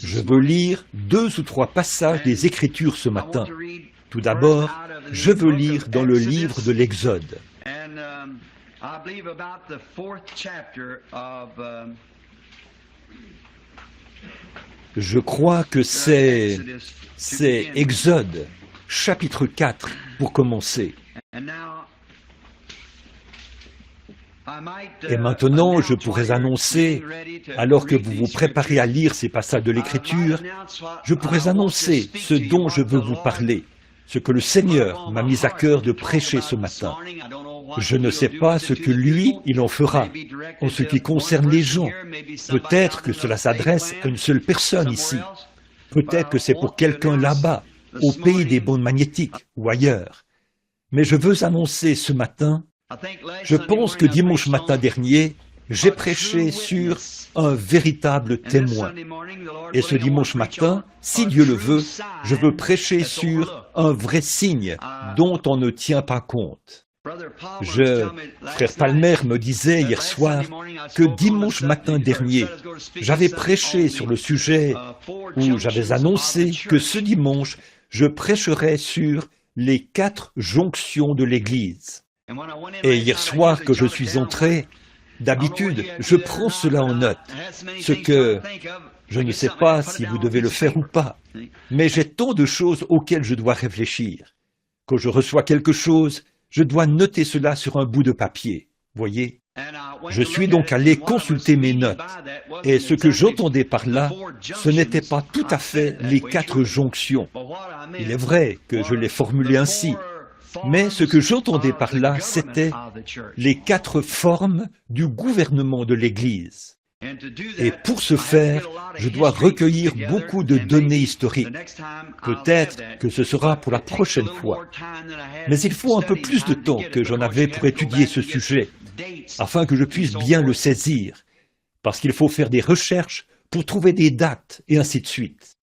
Je veux lire 2 ou 3 passages des Écritures ce matin. Tout d'abord, je veux lire dans le livre de l'Exode. Je crois que c'est Exode, chapitre 4, pour commencer. Et maintenant, je pourrais annoncer, alors que vous vous préparez à lire ces passages de l'Écriture, je pourrais annoncer ce dont je veux vous parler, ce que le Seigneur m'a mis à cœur de prêcher ce matin. Je ne sais pas ce que lui, il en fera, en ce qui concerne les gens. Peut-être que cela s'adresse à une seule personne ici. Peut-être que c'est pour quelqu'un là-bas, au pays des bandes magnétiques ou ailleurs. Mais je veux annoncer ce matin, je pense que dimanche matin dernier, j'ai prêché sur un véritable témoin. Et ce dimanche matin, si Dieu le veut, je veux prêcher sur un vrai signe dont on ne tient pas compte. Frère Palmer me disait hier soir que dimanche matin dernier, j'avais prêché sur le sujet où j'avais annoncé que ce dimanche, je prêcherais sur les 4 jonctions de l'Église. Et hier soir que je suis entré, d'habitude, je prends cela en note, ce que je ne sais pas si vous devez le faire ou pas, mais j'ai tant de choses auxquelles je dois réfléchir. Quand je reçois quelque chose, je dois noter cela sur un bout de papier, voyez. Je suis donc allé consulter mes notes, et ce que j'entendais par là, ce n'était pas tout à fait les 4 jonctions. Il est vrai que je l'ai formulé ainsi, mais ce que j'entendais par là, c'était les 4 formes du gouvernement de l'Église. Et pour ce faire, je dois recueillir beaucoup de données historiques. Peut-être que ce sera pour la prochaine fois. Mais il faut un peu plus de temps que j'en avais pour étudier ce sujet, afin que je puisse bien le saisir, parce qu'il faut faire des recherches pour trouver des dates, et ainsi de suite.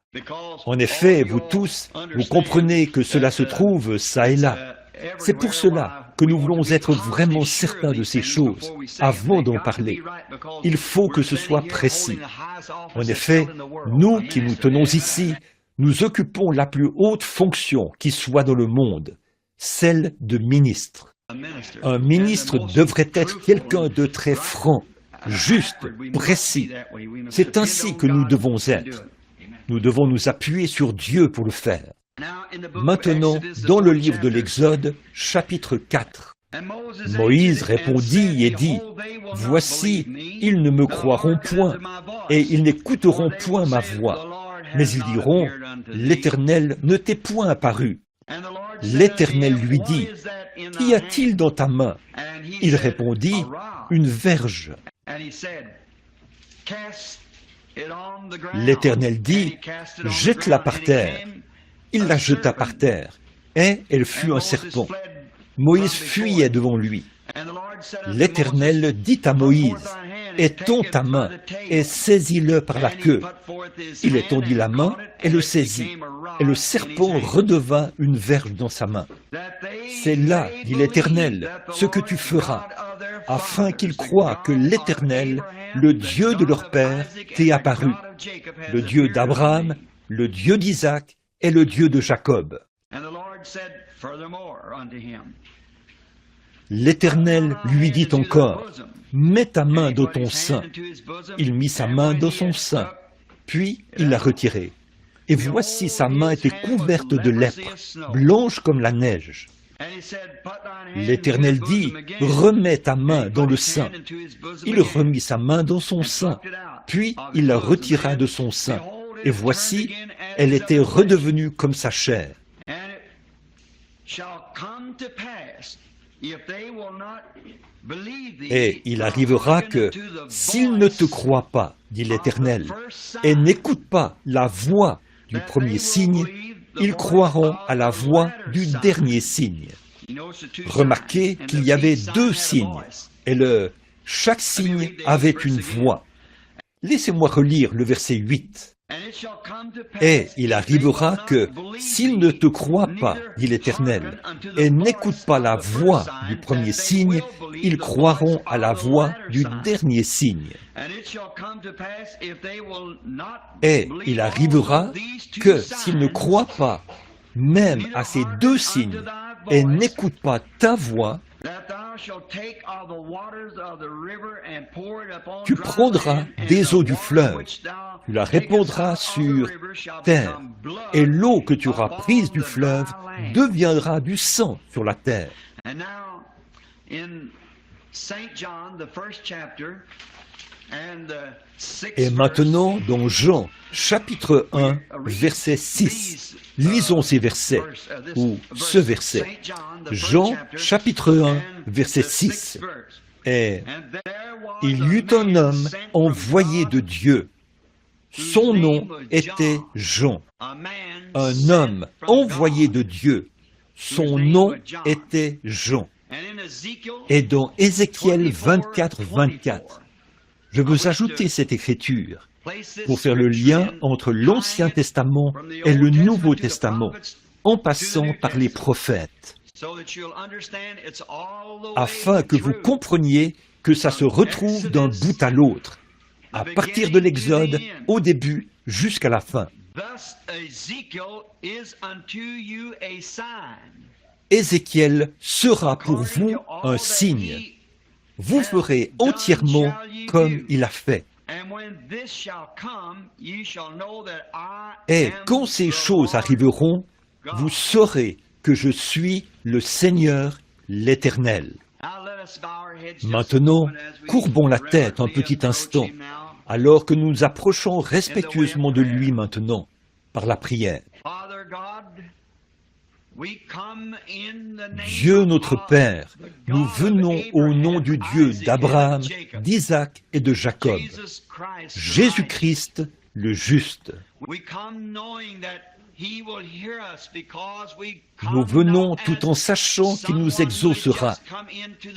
En effet, vous tous, vous comprenez que cela se trouve ça et là. C'est pour cela que nous voulons être vraiment certains de ces choses avant d'en parler. Il faut que ce soit précis. En effet, nous qui nous tenons ici, nous occupons la plus haute fonction qui soit dans le monde, celle de ministre. Un ministre devrait être quelqu'un de très franc, juste, précis. C'est ainsi que nous devons être. Nous devons nous appuyer sur Dieu pour le faire. Maintenant, dans le livre de l'Exode, chapitre 4, Moïse répondit et dit, « Voici, ils ne me croiront point, et ils n'écouteront point ma voix. Mais ils diront, l'Éternel ne t'est point apparu. » L'Éternel lui dit, « Qu'y a-t-il dans ta main ?» Il répondit, « Une verge. » L'Éternel dit, « Jette-la par terre. » Il la jeta par terre, et elle fut un serpent. Moïse fuyait devant lui. L'Éternel dit à Moïse, « Étends ta main, et saisis-le par la queue. » Il étendit la main, et le saisit, et le serpent redevint une verge dans sa main. « C'est là, dit l'Éternel, ce que tu feras, afin qu'ils croient que l'Éternel, le Dieu de leur père, t'est apparu, le Dieu d'Abraham, le Dieu d'Isaac, est le Dieu de Jacob. » L'Éternel lui dit encore, « Mets ta main dans ton sein. » Il mit sa main dans son sein, puis il la retirée. Et voici sa main était couverte de lèpre, blanche comme la neige. L'Éternel dit, « Remets ta main dans le sein. » Il remit sa main dans son sein, puis il la retira de son sein. Et voici, elle était redevenue comme sa chair. Et il arrivera que, s'ils ne te croient pas, dit l'Éternel, et n'écoutent pas la voix du premier signe, ils croiront à la voix du dernier signe. Remarquez qu'il y avait 2 signes, et chaque signe avait une voix. Laissez-moi relire le verset 8. Et il arrivera que, s'ils ne te croient pas, dit l'Éternel, et n'écoutent pas la voix du premier signe, ils croiront à la voix du dernier signe. Et il arrivera que, s'ils ne croient pas, même à ces deux signes, et n'écoutent pas ta voix, tu prendras des eaux du fleuve, tu la répandras sur terre, et l'eau que tu auras prise du fleuve deviendra du sang sur la terre. Et maintenant, dans Jean, chapitre 1, verset 6, lisons ces versets, ou ce verset. Jean, chapitre 1, verset 6. Et il y eut un homme envoyé de Dieu. Son nom était Jean. Un homme envoyé de Dieu. Son nom était Jean. Et dans Ézéchiel 24, 24, je veux ajouter cette écriture pour faire le lien entre l'Ancien Testament et le Nouveau Testament, en passant par les prophètes, afin que vous compreniez que ça se retrouve d'un bout à l'autre, à partir de l'Exode, au début, jusqu'à la fin. Ézéchiel sera pour vous un signe. Vous ferez entièrement comme il a fait. Et quand ces choses arriveront, vous saurez que je suis le Seigneur, l'Éternel. Maintenant, courbons la tête un petit instant, alors que nous nous approchons respectueusement de lui maintenant, par la prière. Dieu notre Père, nous venons au nom du Dieu d'Abraham, d'Isaac et de Jacob, Jésus-Christ le juste. Nous venons tout en sachant qu'il nous exaucera,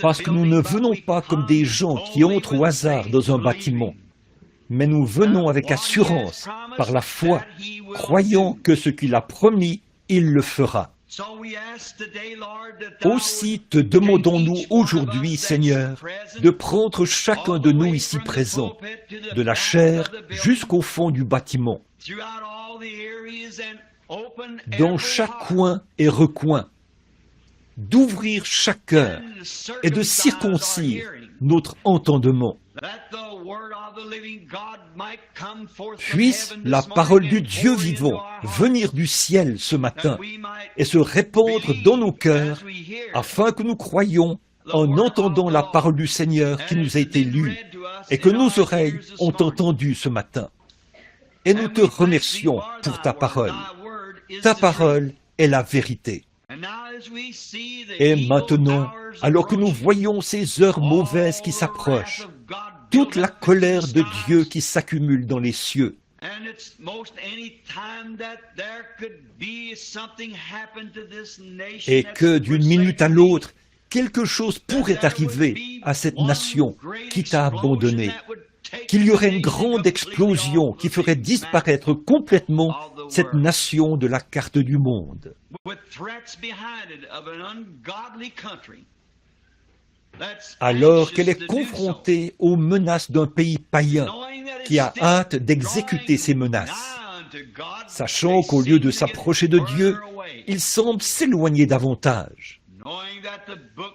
parce que nous ne venons pas comme des gens qui entrent au hasard dans un bâtiment, mais nous venons avec assurance, par la foi, croyant que ce qu'il a promis, il le fera. Aussi te demandons-nous aujourd'hui, Seigneur, de prendre chacun de nous ici présents, de la chair jusqu'au fond du bâtiment, dans chaque coin et recoin, d'ouvrir chaque cœur et de circoncire notre entendement. Puisse la parole du Dieu vivant venir du ciel ce matin et se répandre dans nos cœurs, afin que nous croyions en entendant la parole du Seigneur qui nous a été lue et que nos oreilles ont entendu ce matin. Et nous te remercions pour ta parole. Ta parole est la vérité. Et maintenant, alors que nous voyons ces heures mauvaises qui s'approchent, toute la colère de Dieu qui s'accumule dans les cieux, et que d'une minute à l'autre, quelque chose pourrait arriver à cette nation qui t'a abandonné, qu'il y aurait une grande explosion qui ferait disparaître complètement cette nation de la carte du monde. Alors qu'elle est confrontée aux menaces d'un pays païen qui a hâte d'exécuter ces menaces, sachant qu'au lieu de s'approcher de Dieu, il semble s'éloigner davantage,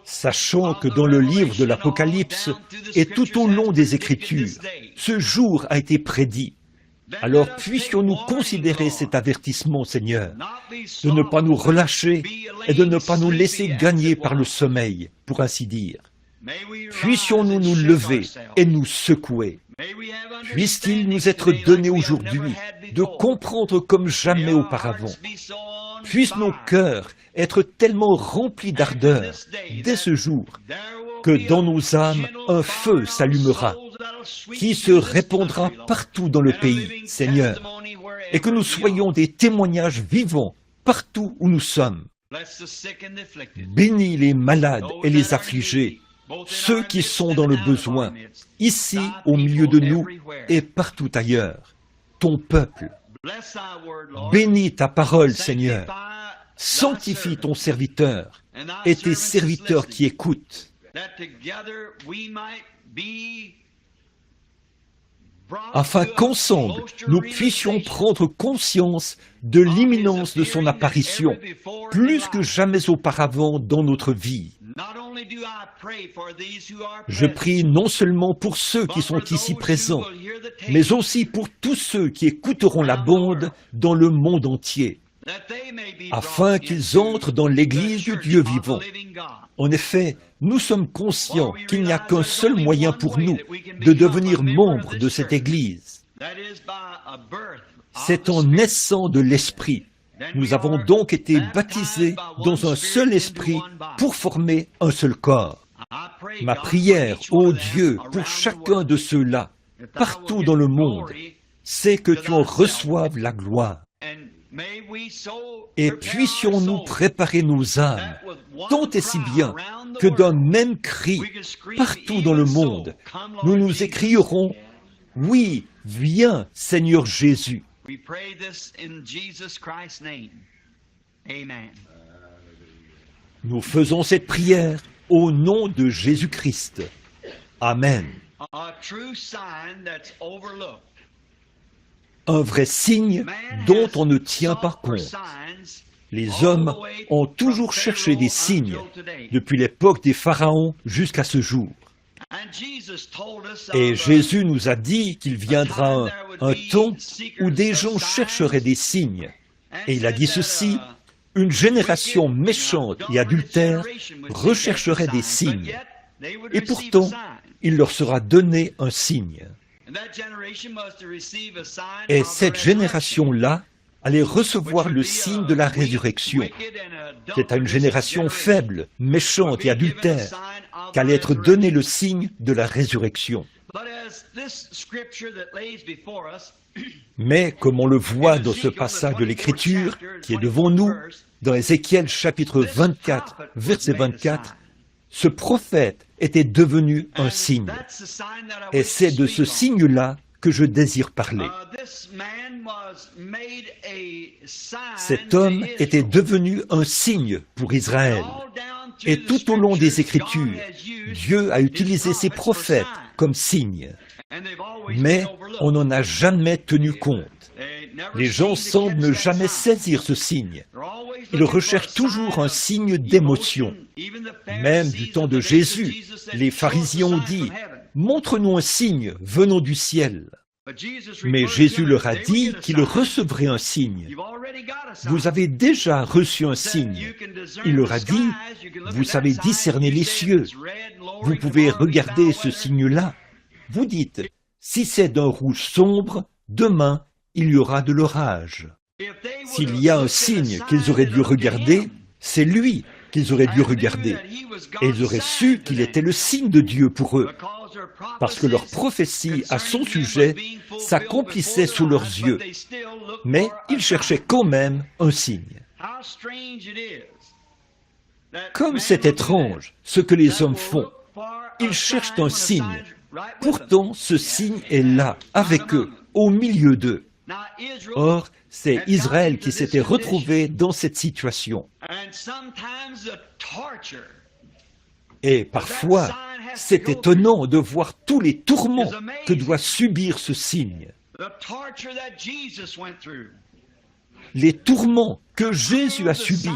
sachant que dans le livre de l'Apocalypse et tout au long des Écritures, ce jour a été prédit. Alors puissions-nous considérer cet avertissement, Seigneur, de ne pas nous relâcher et de ne pas nous laisser gagner par le sommeil, pour ainsi dire. Puissions-nous nous lever et nous secouer. Puisse-t-il nous être donné aujourd'hui de comprendre comme jamais auparavant. Puissent nos cœurs être tellement remplis d'ardeur dès ce jour que dans nos âmes un feu s'allumera, qui se répandra partout dans le pays, Seigneur, et que nous soyons des témoignages vivants partout où nous sommes. Bénis les malades et les affligés, ceux qui sont dans le besoin, ici au milieu de nous et partout ailleurs. ton peuple. Bénis ta parole, Seigneur. Sanctifie ton serviteur et tes serviteurs qui écoutent, afin qu'ensemble nous puissions prendre conscience de l'imminence de son apparition, plus que jamais auparavant dans notre vie. Je prie non seulement pour ceux qui sont ici présents, mais aussi pour tous ceux qui écouteront la bande dans le monde entier, afin qu'ils entrent dans l'Église du Dieu vivant. En effet, nous sommes conscients qu'il n'y a qu'un seul moyen pour nous de devenir membres de cette Église. C'est en naissant de l'Esprit. Nous avons donc été baptisés dans un seul esprit pour former un seul corps. Ma prière, ô Dieu, pour chacun de ceux-là, partout dans le monde, c'est que tu en reçoives la gloire. Et puissions-nous préparer nos âmes, tant et si bien que d'un même cri, partout dans le monde, nous nous écrierons « Oui, viens, Seigneur Jésus ». Nous faisons cette prière au nom de Jésus-Christ. Amen. Un vrai signe dont on ne tient pas compte. Les hommes ont toujours cherché des signes, depuis l'époque des pharaons jusqu'à ce jour. Et Jésus nous a dit qu'il viendra un temps où des gens chercheraient des signes. Et il a dit ceci, une génération méchante et adultère rechercherait des signes. Et pourtant, il leur sera donné un signe. Et cette génération-là allait recevoir le signe de la résurrection. C'est à une génération faible, méchante et adultère qu'allait être donné le signe de la résurrection. Mais comme on le voit dans ce passage de l'Écriture qui est devant nous, dans Ézéchiel chapitre 24, verset 24, ce prophète était devenu un signe. Et c'est de ce signe-là que je désire parler. Cet homme était devenu un signe pour Israël. Et tout au long des Écritures, Dieu a utilisé ses prophètes comme signes. Mais on n'en a jamais tenu compte. Les gens semblent ne jamais saisir ce signe. Ils recherchent toujours un signe d'émotion. Même du temps de Jésus, les pharisiens ont dit « Montre-nous un signe venant du ciel ». Mais Jésus leur a dit qu'il recevrait un signe. Vous avez déjà reçu un signe. Il leur a dit, vous savez discerner les cieux. Vous pouvez regarder ce signe-là. Vous dites, si c'est d'un rouge sombre, demain, il y aura de l'orage. S'il y a un signe qu'ils auraient dû regarder, c'est lui qu'ils auraient dû regarder. Et ils auraient su qu'il était le signe de Dieu pour eux. Parce que leur prophétie à son sujet s'accomplissait sous leurs yeux. Mais ils cherchaient quand même un signe. Comme c'est étrange ce que les hommes font. Ils cherchent un signe. Pourtant, ce signe est là, avec eux, au milieu d'eux. Or, c'est Israël qui s'était retrouvé dans cette situation. Et parfois, c'est étonnant de voir tous les tourments que doit subir ce signe. Les tourments que Jésus a subis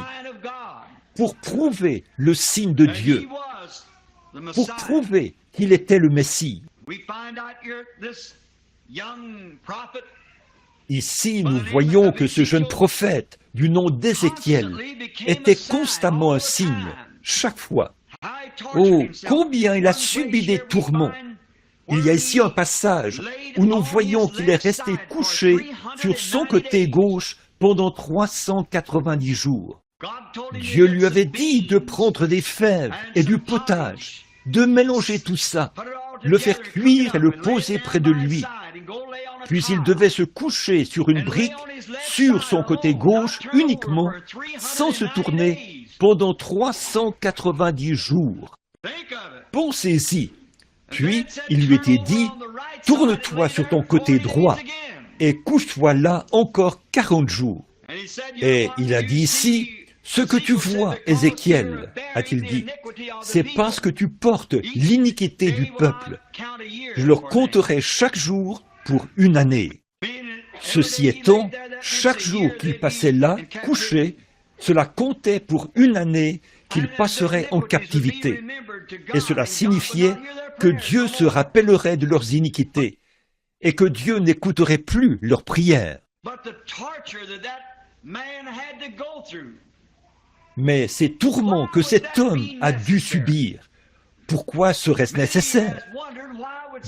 pour prouver le signe de Dieu, pour prouver qu'il était le Messie. Ici, nous voyons que ce jeune prophète, du nom d'Ézéchiel, était constamment un signe, chaque fois. Oh, combien il a subi des tourments! Il y a ici un passage où nous voyons qu'il est resté couché sur son côté gauche pendant 390 jours. Dieu lui avait dit de prendre des fèves et du potage, de mélanger tout ça, le faire cuire et le poser près de lui. Puis il devait se coucher sur une brique, sur son côté gauche uniquement, sans se tourner, pendant 390 jours. Pensez-y. Puis il lui était dit, tourne-toi sur ton côté droit. et couche-toi là encore 40 jours. Et il a dit ici, ce que tu vois, Ézéchiel, a-t-il dit, c'est parce que tu portes l'iniquité du peuple. Je leur compterai chaque jour pour 1 année. Ceci étant, chaque jour qu'ils passaient là, couchés, cela comptait pour 1 année qu'ils passeraient en captivité. Et cela signifiait que Dieu se rappellerait de leurs iniquités et que Dieu n'écouterait plus leurs prières. Mais ces tourments que cet homme a dû subir, pourquoi serait-ce nécessaire?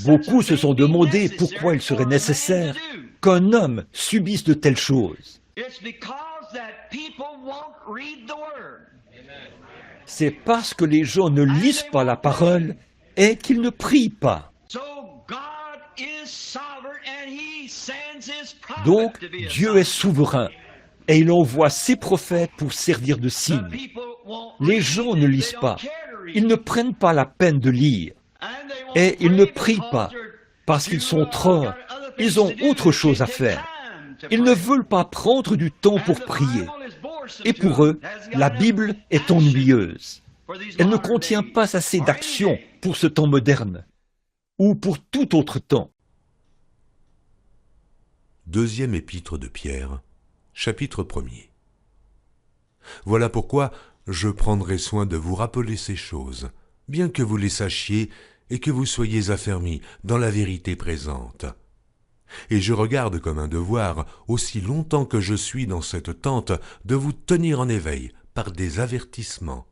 Beaucoup se sont demandé pourquoi il serait nécessaire qu'un homme subisse de telles choses. C'est parce que les gens ne lisent pas la parole et qu'ils ne prient pas. Donc, Dieu est souverain et il envoie ses prophètes pour servir de signe. Les gens ne lisent pas, ils ne prennent pas la peine de lire et ils ne prient pas parce qu'ils sont trop, ils ont autre chose à faire. Ils ne veulent pas prendre du temps pour prier. Et pour eux, la Bible est ennuyeuse. Elle ne contient pas assez d'action pour ce temps moderne ou pour tout autre temps. Deuxième épître de Pierre, chapitre 1er. Voilà pourquoi je prendrai soin de vous rappeler ces choses, bien que vous les sachiez et que vous soyez affermis dans la vérité présente. Et je regarde comme un devoir, aussi longtemps que je suis dans cette tente, de vous tenir en éveil par des avertissements,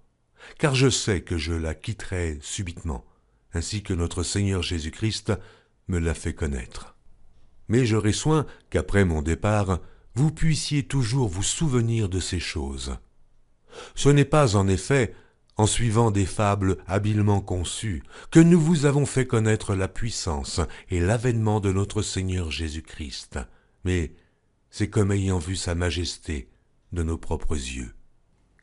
car je sais que je la quitterai subitement, ainsi que notre Seigneur Jésus-Christ me l'a fait connaître. Mais j'aurai soin qu'après mon départ, vous puissiez toujours vous souvenir de ces choses. Ce n'est pas en effet en suivant des fables habilement conçues que nous vous avons fait connaître la puissance et l'avènement de notre Seigneur Jésus-Christ, mais c'est comme ayant vu sa majesté de nos propres yeux.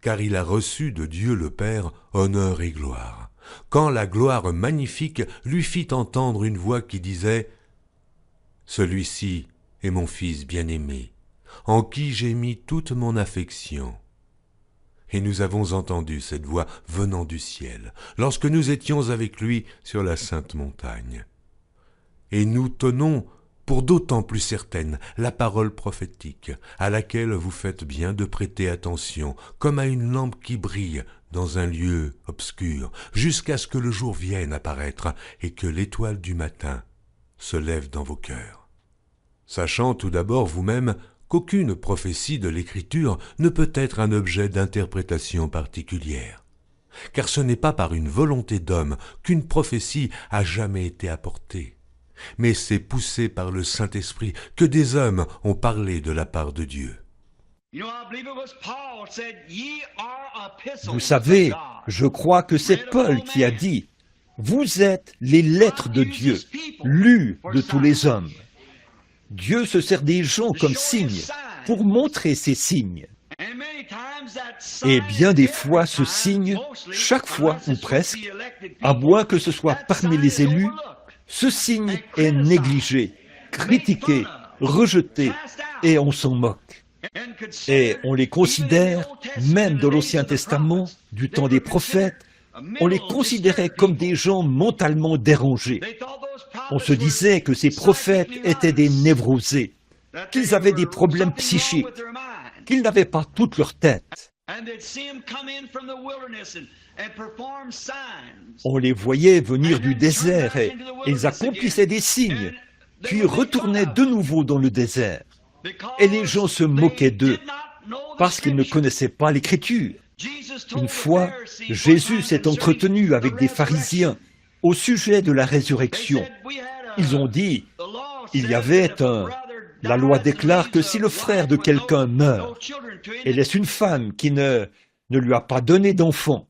Car il a reçu de Dieu le Père honneur et gloire, quand la gloire magnifique lui fit entendre une voix qui disait « Celui-ci est mon Fils bien-aimé, en qui j'ai mis toute mon affection. » Et nous avons entendu cette voix venant du ciel, lorsque nous étions avec lui sur la sainte montagne. Et nous tenons pour d'autant plus certaine la parole prophétique, à laquelle vous faites bien de prêter attention, comme à une lampe qui brille dans un lieu obscur, jusqu'à ce que le jour vienne apparaître et que l'étoile du matin se lève dans vos cœurs. Sachant tout d'abord vous-même qu'aucune prophétie de l'Écriture ne peut être un objet d'interprétation particulière, car ce n'est pas par une volonté d'homme qu'une prophétie a jamais été apportée, mais c'est poussé par le Saint-Esprit que des hommes ont parlé de la part de Dieu. Vous savez, je crois que c'est Paul qui a dit « Vous êtes les lettres de Dieu, lues de tous les hommes ». Dieu se sert des gens comme signes pour montrer ces signes. Et bien des fois, ce signe, chaque fois ou presque, à moins que ce soit parmi les élus, ce signe est négligé, critiqué, rejeté, et on s'en moque. Et on les considère, même dans l'Ancien Testament, du temps des prophètes, on les considérait comme des gens mentalement dérangés. On se disait que ces prophètes étaient des névrosés, qu'ils avaient des problèmes psychiques, qu'ils n'avaient pas toute leur tête. On les voyait venir du désert et ils accomplissaient des signes, puis retournaient de nouveau dans le désert. Et les gens se moquaient d'eux, parce qu'ils ne connaissaient pas l'Écriture. Une fois, Jésus s'est entretenu avec des pharisiens au sujet de la résurrection. Ils ont dit, il y avait la loi déclare que si le frère de quelqu'un meurt et laisse une femme qui ne lui a pas donné d'enfant,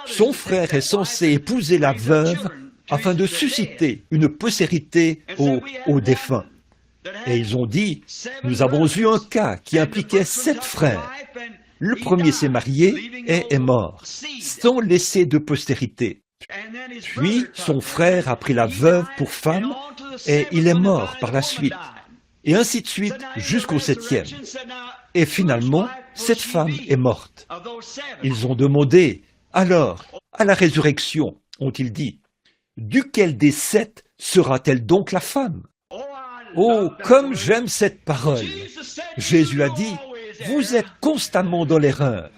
son frère est censé épouser la veuve afin de susciter une postérité au défunt. Et ils ont dit, nous avons eu un cas qui impliquait 7 frères. Le premier s'est marié et est mort, sans laisser de postérité. Puis son frère a pris la veuve pour femme et il est mort par la suite. Et ainsi de suite jusqu'au 7e. Et finalement, cette femme est morte. Ils ont demandé, alors, à la résurrection, ont-ils dit, duquel des 7 sera-t-elle donc la femme? Oh, comme j'aime cette parole! Jésus a dit, vous êtes constamment dans l'erreur,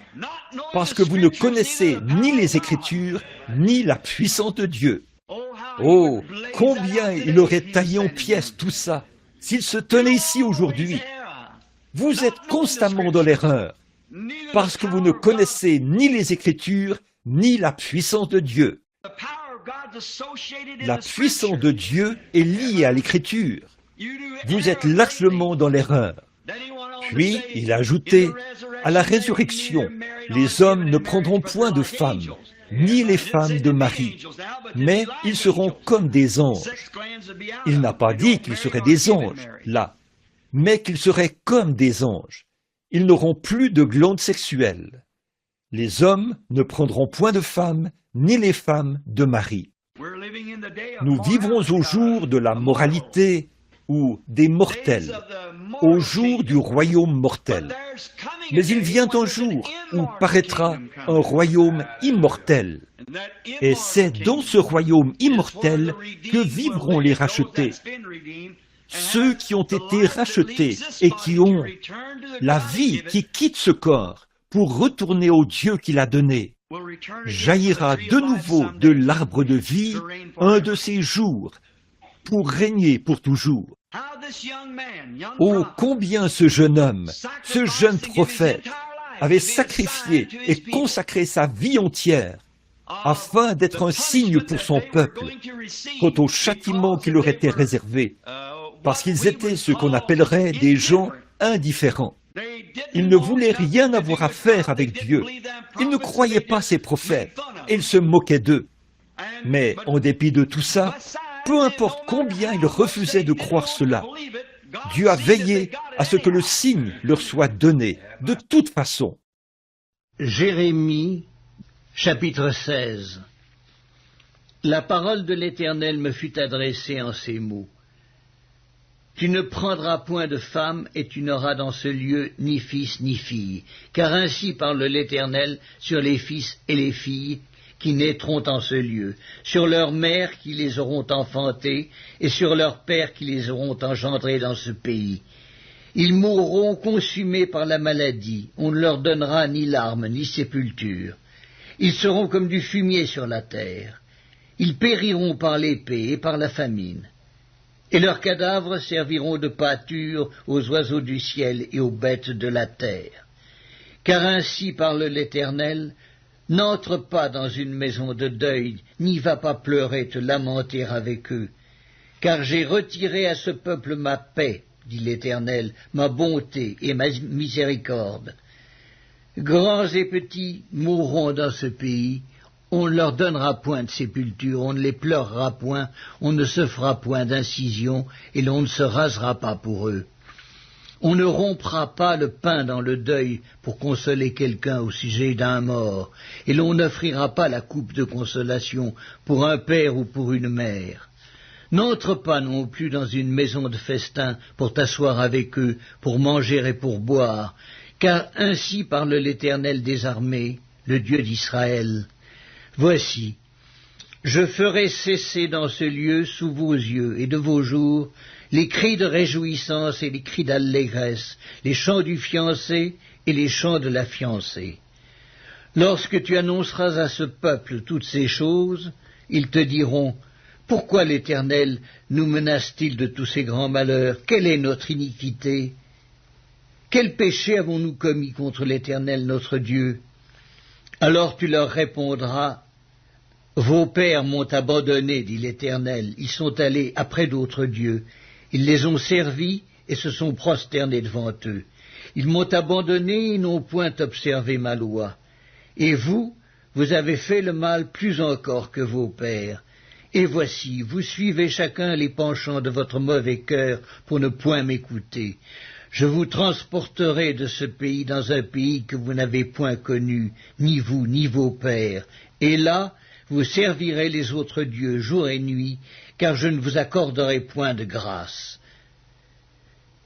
parce que vous ne connaissez ni les Écritures, ni la puissance de Dieu. Oh, combien il aurait taillé en pièces tout ça, s'il se tenait ici aujourd'hui. Vous êtes constamment dans l'erreur, parce que vous ne connaissez ni les Écritures, ni la puissance de Dieu. La puissance de Dieu est liée à l'Écriture. Vous êtes largement dans l'erreur. Puis, il a ajouté, à la résurrection, les hommes ne prendront point de femmes, ni les femmes de Marie, mais ils seront comme des anges. Il n'a pas dit qu'ils seraient des anges, là, mais qu'ils seraient comme des anges. Ils n'auront plus de glandes sexuelles. Les hommes ne prendront point de femmes, ni les femmes de Marie. Nous vivrons au jour de la moralité ou des mortels, au jour du royaume mortel. Mais il vient un jour où paraîtra un royaume immortel. Et c'est dans ce royaume immortel que vivront les rachetés. Ceux qui ont été rachetés et qui ont la vie, qui quittent ce corps pour retourner au Dieu qui l'a donné, jaillira de nouveau de l'arbre de vie un de ces jours pour régner pour toujours. Oh, combien ce jeune homme, ce jeune prophète, avait sacrifié et consacré sa vie entière afin d'être un signe pour son peuple quant au châtiment qui leur était réservé, parce qu'ils étaient ce qu'on appellerait des gens indifférents. Ils ne voulaient rien avoir à faire avec Dieu. Ils ne croyaient pas ces prophètes et ils se moquaient d'eux. Mais en dépit de tout ça, peu importe combien ils refusaient de croire cela, Dieu a veillé à ce que le signe leur soit donné, de toute façon. Jérémie, chapitre 16. La parole de l'Éternel me fut adressée en ces mots. Tu ne prendras point de femme, et tu n'auras dans ce lieu ni fils ni fille, car ainsi parle l'Éternel sur les fils et les filles qui naîtront en ce lieu, sur leurs mères qui les auront enfantés, et sur leurs pères qui les auront engendrés dans ce pays. Ils mourront consumés par la maladie, on ne leur donnera ni larmes ni sépulture. Ils seront comme du fumier sur la terre. Ils périront par l'épée et par la famine. Et leurs cadavres serviront de pâture aux oiseaux du ciel et aux bêtes de la terre. Car ainsi parle l'Éternel, n'entre pas dans une maison de deuil, n'y va pas pleurer te lamenter avec eux. Car j'ai retiré à ce peuple ma paix, dit l'Éternel, ma bonté et ma miséricorde. Grands et petits mourront dans ce pays, on ne leur donnera point de sépulture, on ne les pleurera point, on ne se fera point d'incision, et l'on ne se rasera pas pour eux. On ne rompra pas le pain dans le deuil pour consoler quelqu'un au sujet d'un mort, et l'on n'offrira pas la coupe de consolation pour un père ou pour une mère. N'entre pas non plus dans une maison de festin pour t'asseoir avec eux, pour manger et pour boire, car ainsi parle l'Éternel des armées, le Dieu d'Israël. Voici, je ferai cesser dans ce lieu sous vos yeux et de vos jours les cris de réjouissance et les cris d'allégresse, les chants du fiancé et les chants de la fiancée. Lorsque tu annonceras à ce peuple toutes ces choses, ils te diront, pourquoi l'Éternel nous menace-t-il de tous ces grands malheurs? Quelle est notre iniquité? Quel péché avons-nous commis contre l'Éternel notre Dieu? Alors tu leur répondras, vos pères m'ont abandonné, dit l'Éternel, ils sont allés après d'autres dieux, ils les ont servis et se sont prosternés devant eux. Ils m'ont abandonné et n'ont point observé ma loi. Et vous, vous avez fait le mal plus encore que vos pères. Et voici, vous suivez chacun les penchants de votre mauvais cœur pour ne point m'écouter. Je vous transporterai de ce pays dans un pays que vous n'avez point connu, ni vous, ni vos pères. Et là, vous servirez les autres dieux jour et nuit, car je ne vous accorderai point de grâce.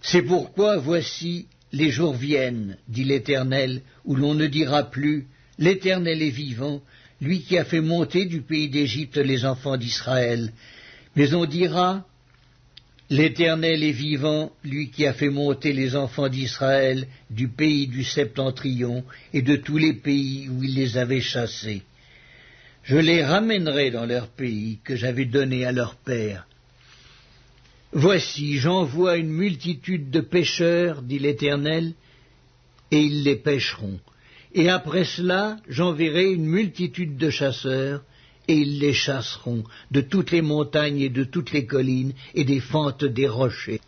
C'est pourquoi, voici, les jours viennent, dit l'Éternel, où l'on ne dira plus, l'Éternel est vivant, lui qui a fait monter du pays d'Égypte les enfants d'Israël. Mais on dira, l'Éternel est vivant, lui qui a fait monter les enfants d'Israël du pays du septentrion et de tous les pays où il les avait chassés. Je les ramènerai dans leur pays que j'avais donné à leur père. Voici, j'envoie une multitude de pêcheurs, dit l'Éternel, et ils les pêcheront. Et après cela, j'enverrai une multitude de chasseurs, et ils les chasseront de toutes les montagnes et de toutes les collines et des fentes des rochers.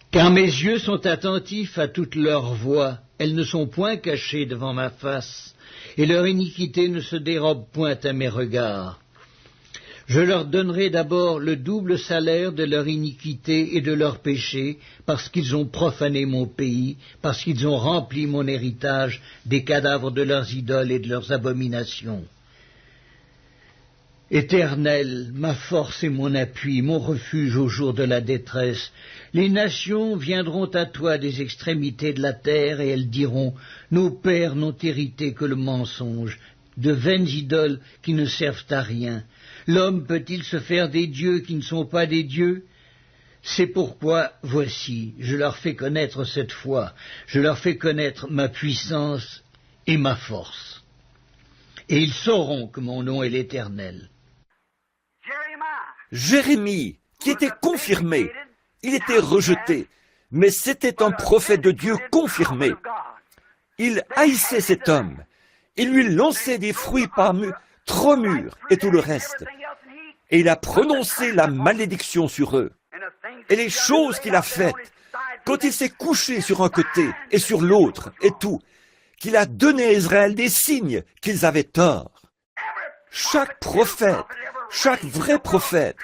Car mes yeux sont attentifs à toutes leurs voies, elles ne sont point cachées devant ma face, et leur iniquité ne se dérobe point à mes regards. Je leur donnerai d'abord le double salaire de leur iniquité et de leur péché, parce qu'ils ont profané mon pays, parce qu'ils ont rempli mon héritage des cadavres de leurs idoles et de leurs abominations. Éternel, ma force et mon appui, mon refuge au jour de la détresse, les nations viendront à toi des extrémités de la terre, et elles diront, nos pères n'ont hérité que le mensonge, de vaines idoles qui ne servent à rien. L'homme peut-il se faire des dieux qui ne sont pas des dieux? C'est pourquoi, voici, je leur fais connaître cette foi, je leur fais connaître ma puissance et ma force. Et ils sauront que mon nom est l'Éternel. Jérémie, qui était confirmé, il était rejeté, mais c'était un prophète de Dieu confirmé. Il haïssait cet homme, il lui lançait des fruits trop mûrs et tout le reste. Et il a prononcé la malédiction sur eux. Et les choses qu'il a faites, quand il s'est couché sur un côté et sur l'autre et tout, qu'il a donné à Israël des signes qu'ils avaient tort. Chaque prophète, chaque vrai prophète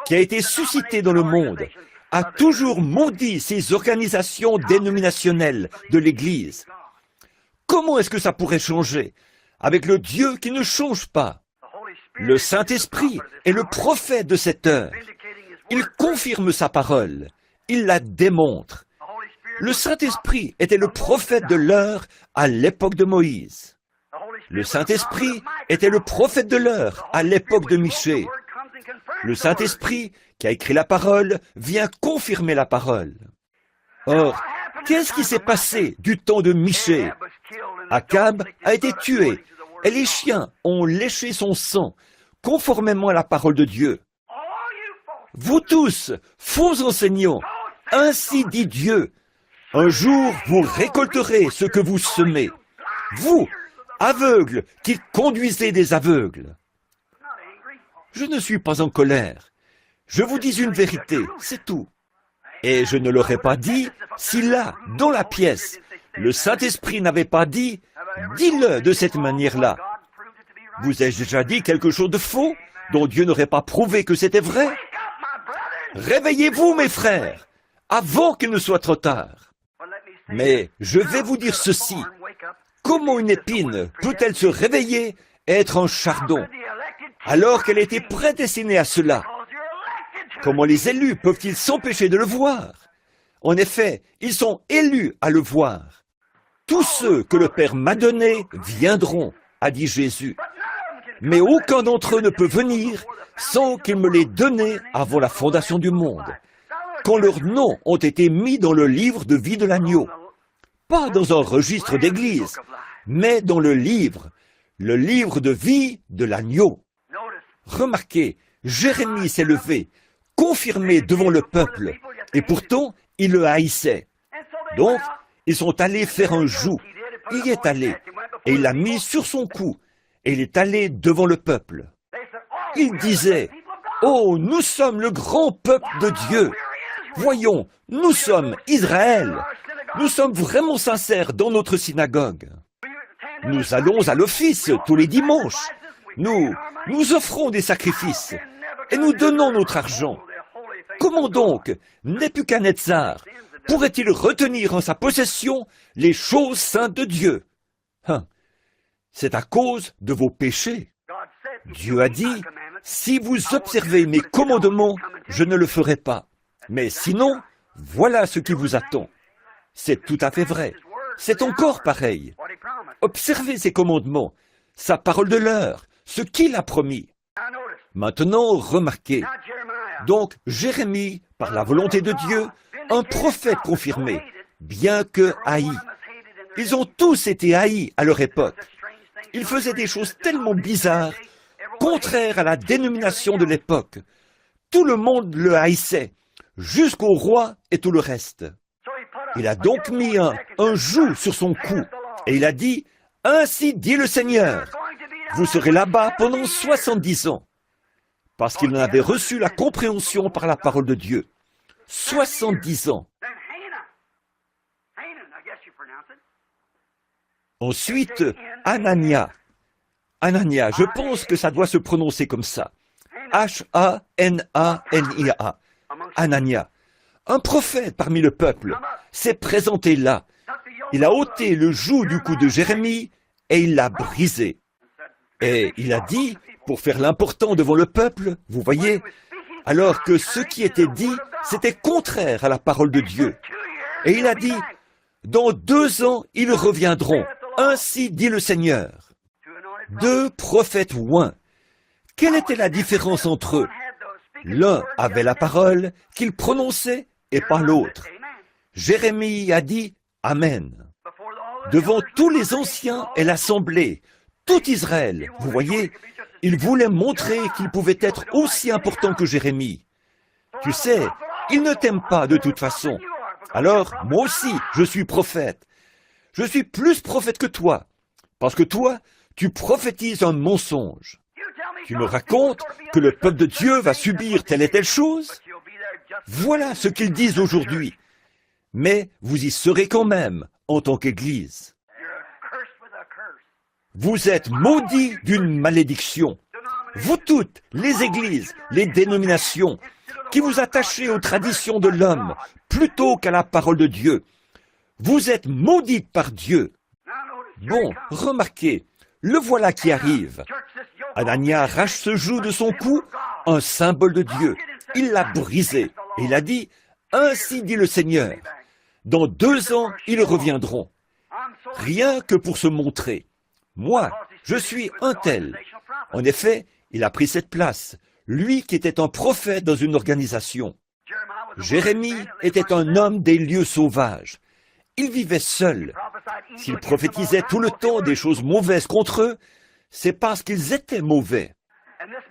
qui a été suscité dans le monde a toujours maudit ces organisations dénominationnelles de l'Église. Comment est-ce que ça pourrait changer avec le Dieu qui ne change pas? Le Saint-Esprit est le prophète de cette heure. Il confirme sa parole, il la démontre. Le Saint-Esprit était le prophète de l'heure à l'époque de Moïse. Le Saint-Esprit était le prophète de l'heure à l'époque de Michée. Le Saint-Esprit, qui a écrit la parole, vient confirmer la parole. Or, qu'est-ce qui s'est passé du temps de Michée? Akab a été tué, et les chiens ont léché son sang, conformément à la parole de Dieu. Vous tous, faux enseignants, ainsi dit Dieu, un jour vous récolterez ce que vous semez. Vous, aveugles, qui conduisez des aveugles. Je ne suis pas en colère. Je vous dis une vérité, c'est tout. Et je ne l'aurais pas dit si là, dans la pièce, le Saint-Esprit n'avait pas dit « dis-le de cette manière-là ». Vous ai-je déjà dit quelque chose de faux, dont Dieu n'aurait pas prouvé que c'était vrai? Réveillez-vous, mes frères, avant qu'il ne soit trop tard. Mais je vais vous dire ceci. Comment une épine peut-elle se réveiller et être un chardon, alors qu'elle a été prédestinée à cela? Comment les élus peuvent-ils s'empêcher de le voir? En effet, ils sont élus à le voir. Tous ceux que le Père m'a donnés viendront, a dit Jésus. Mais aucun d'entre eux ne peut venir sans qu'il me l'ait donné avant la fondation du monde, quand leurs noms ont été mis dans le livre de vie de l'agneau. Pas dans un registre d'église, mais dans le livre de vie de l'agneau. Remarquez, Jérémie s'est levé, confirmé devant le peuple, et pourtant il le haïssait. Donc, ils sont allés faire un joug. Il y est allé, et il l'a mis sur son cou, et il est allé devant le peuple. Il disait, « Oh, nous sommes le grand peuple de Dieu. Voyons, nous sommes Israël. Nous sommes vraiment sincères dans notre synagogue. Nous allons à l'office tous les dimanches. Nous offrons des sacrifices et nous donnons notre argent. Comment donc Nebuchadnezzar pourrait-il retenir en sa possession les choses saintes de Dieu? C'est à cause de vos péchés. Dieu a dit, si vous observez mes commandements, je ne le ferai pas. Mais sinon, voilà ce qui vous attend. C'est tout à fait vrai. C'est encore pareil. Observez ses commandements, sa parole de l'heure, ce qu'il a promis. Maintenant, remarquez. Donc, Jérémie, par la volonté de Dieu, un prophète confirmé, bien que haï. Ils ont tous été haïs à leur époque. Ils faisaient des choses tellement bizarres, contraires à la dénomination de l'époque. Tout le monde le haïssait, jusqu'au roi et tout le reste. Il a donc mis un joug sur son cou, et il a dit, « Ainsi dit le Seigneur, vous serez là-bas pendant 70 ans. » Parce qu'il en avait reçu la compréhension par la parole de Dieu. 70 ans. Ensuite, Anania. Anania, je pense que ça doit se prononcer comme ça. H-A-N-A-N-I-A. Anania. Un prophète parmi le peuple s'est présenté là. Il a ôté le joug du cou de Jérémie et il l'a brisé. Et il a dit, pour faire l'important devant le peuple, vous voyez, alors que ce qui était dit, c'était contraire à la parole de Dieu. Et il a dit, dans 2 ans, ils reviendront. Ainsi dit le Seigneur. 2 prophètes oints. Quelle était la différence entre eux? L'un avait la parole qu'il prononçait et pas l'autre. Jérémie a dit Amen. Devant tous les anciens et l'assemblée, tout Israël, vous voyez, il voulait montrer qu'il pouvait être aussi important que Jérémie. Tu sais, il ne t'aime pas de toute façon. Alors, moi aussi, je suis prophète. Je suis plus prophète que toi, parce que toi, tu prophétises un mensonge. Tu me racontes que le peuple de Dieu va subir telle et telle chose? Voilà ce qu'ils disent aujourd'hui. Mais vous y serez quand même, en tant qu'Église. Vous êtes maudits d'une malédiction. Vous toutes, les églises, les dénominations, qui vous attachez aux traditions de l'homme, plutôt qu'à la parole de Dieu. Vous êtes maudites par Dieu. Bon, remarquez, le voilà qui arrive. Anania arrache ce joug de son cou, un symbole de Dieu. Il l'a brisé. Et il a dit, ainsi dit le Seigneur. Dans 2 ans, ils reviendront. Rien que pour se montrer. Moi, je suis un tel. En effet, il a pris cette place. Lui qui était un prophète dans une organisation. Jérémie était un homme des lieux sauvages. Il vivait seul. S'il prophétisait tout le temps des choses mauvaises contre eux, c'est parce qu'ils étaient mauvais.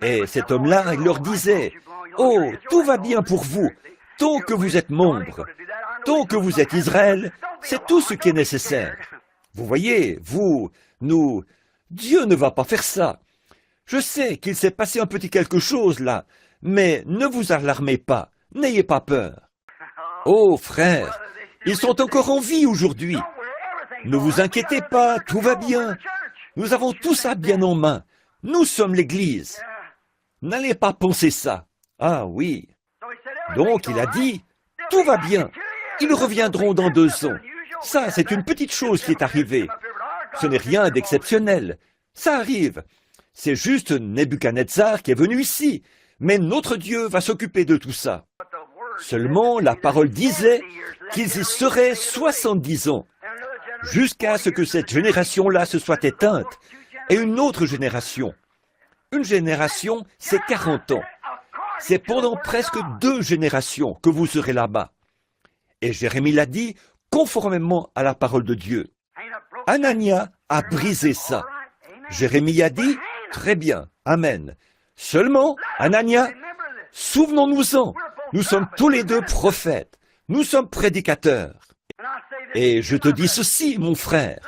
Et cet homme-là, il leur disait, « Oh, tout va bien pour vous, tant que vous êtes membres, tant que vous êtes Israël, c'est tout ce qui est nécessaire. Vous voyez, Dieu ne va pas faire ça. Je sais qu'il s'est passé un petit quelque chose là, mais ne vous alarmez pas, n'ayez pas peur. Oh, frères, ils sont encore en vie aujourd'hui. Ne vous inquiétez pas, tout va bien. Nous avons tout ça bien en main. Nous sommes l'Église. N'allez pas penser ça. Ah oui. Donc il a dit, tout va bien. Ils reviendront dans 2 ans. Ça, c'est une petite chose qui est arrivée. Ce n'est rien d'exceptionnel. Ça arrive. C'est juste Nebuchadnezzar qui est venu ici. Mais notre Dieu va s'occuper de tout ça. Seulement, la parole disait qu'ils y seraient 70 ans, jusqu'à ce que cette génération-là se soit éteinte, et une autre génération. Une génération, c'est 40 ans. C'est pendant presque 2 générations que vous serez là-bas. Et Jérémie l'a dit conformément à la parole de Dieu. Anania a brisé ça. Jérémie a dit, très bien, amen. Seulement, Anania, souvenons-nous-en, nous sommes tous les 2 prophètes, nous sommes prédicateurs. Et je te dis ceci, mon frère,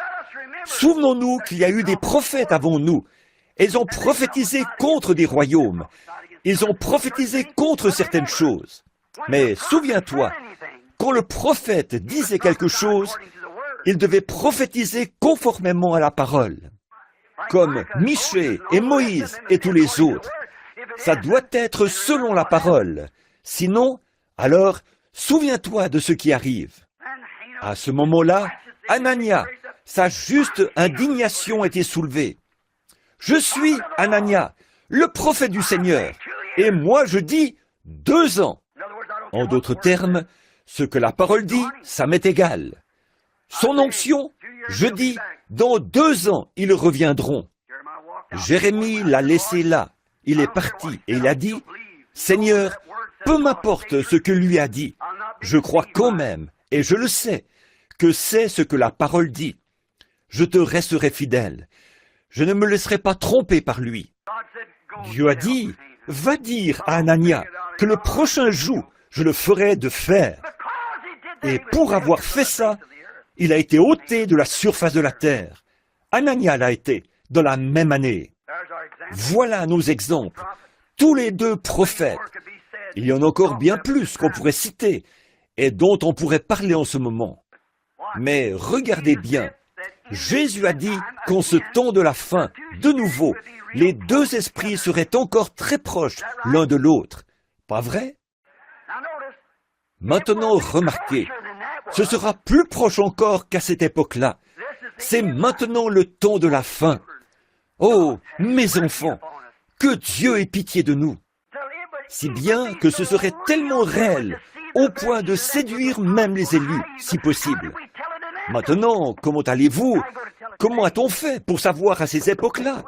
souvenons-nous qu'il y a eu des prophètes avant nous. Ils ont prophétisé contre des royaumes. Ils ont prophétisé contre certaines choses. Mais souviens-toi, quand le prophète disait quelque chose, il devait prophétiser conformément à la parole. Comme Michée et Moïse et tous les autres. Ça doit être selon la parole. Sinon, alors, souviens-toi de ce qui arrive. À ce moment-là, Anania, sa juste indignation était soulevée. Je suis Anania, le prophète du Seigneur, et moi je dis 2 ans. En d'autres termes, Ce que la parole dit, ça m'est égal. Son onction, je dis, dans 2 ans, ils reviendront. Jérémie l'a laissé là. Il est parti et il a dit, « Seigneur, peu m'importe ce que lui a dit, je crois quand même, et je le sais, que c'est ce que la parole dit. Je te resterai fidèle. Je ne me laisserai pas tromper par lui. » Dieu a dit, « Va dire à Anania que le prochain joug, je le ferai de fer. » Et pour avoir fait ça, il a été ôté de la surface de la terre. Anania l'a été dans la même année. Voilà nos exemples. Tous les 2 prophètes. Il y en a encore bien plus qu'on pourrait citer et dont on pourrait parler en ce moment. Mais regardez bien, Jésus a dit qu'en ce temps de la fin, de nouveau, les 2 esprits seraient encore très proches l'un de l'autre. Pas vrai? Maintenant, remarquez, ce sera plus proche encore qu'à cette époque-là. C'est maintenant le temps de la fin. Oh, mes enfants, que Dieu ait pitié de nous. Si bien que ce serait tellement réel, au point de séduire même les élus, si possible. Maintenant, comment allez-vous? Comment a-t-on fait pour savoir à ces époques-là?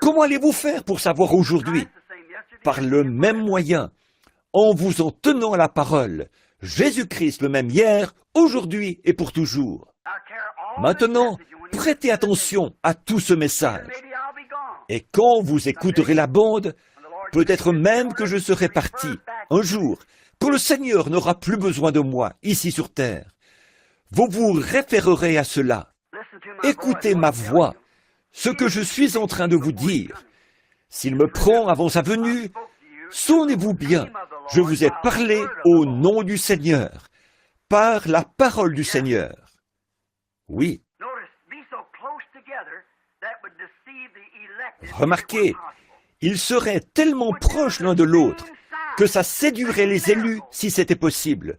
Comment allez-vous faire pour savoir aujourd'hui? Par le même moyen, en vous en tenant à la parole, Jésus-Christ le même hier, aujourd'hui et pour toujours. Maintenant, prêtez attention à tout ce message. Et quand vous écouterez la bande, peut-être même que je serai parti, un jour, quand le Seigneur n'aura plus besoin de moi, ici sur terre. Vous vous référerez à cela. Écoutez ma voix, ce que je suis en train de vous dire. S'il me prend avant sa venue, souvenez-vous bien, je vous ai parlé au nom du Seigneur, par la parole du Seigneur. Oui. Remarquez, ils seraient tellement proches l'un de l'autre que ça séduirait les élus si c'était possible.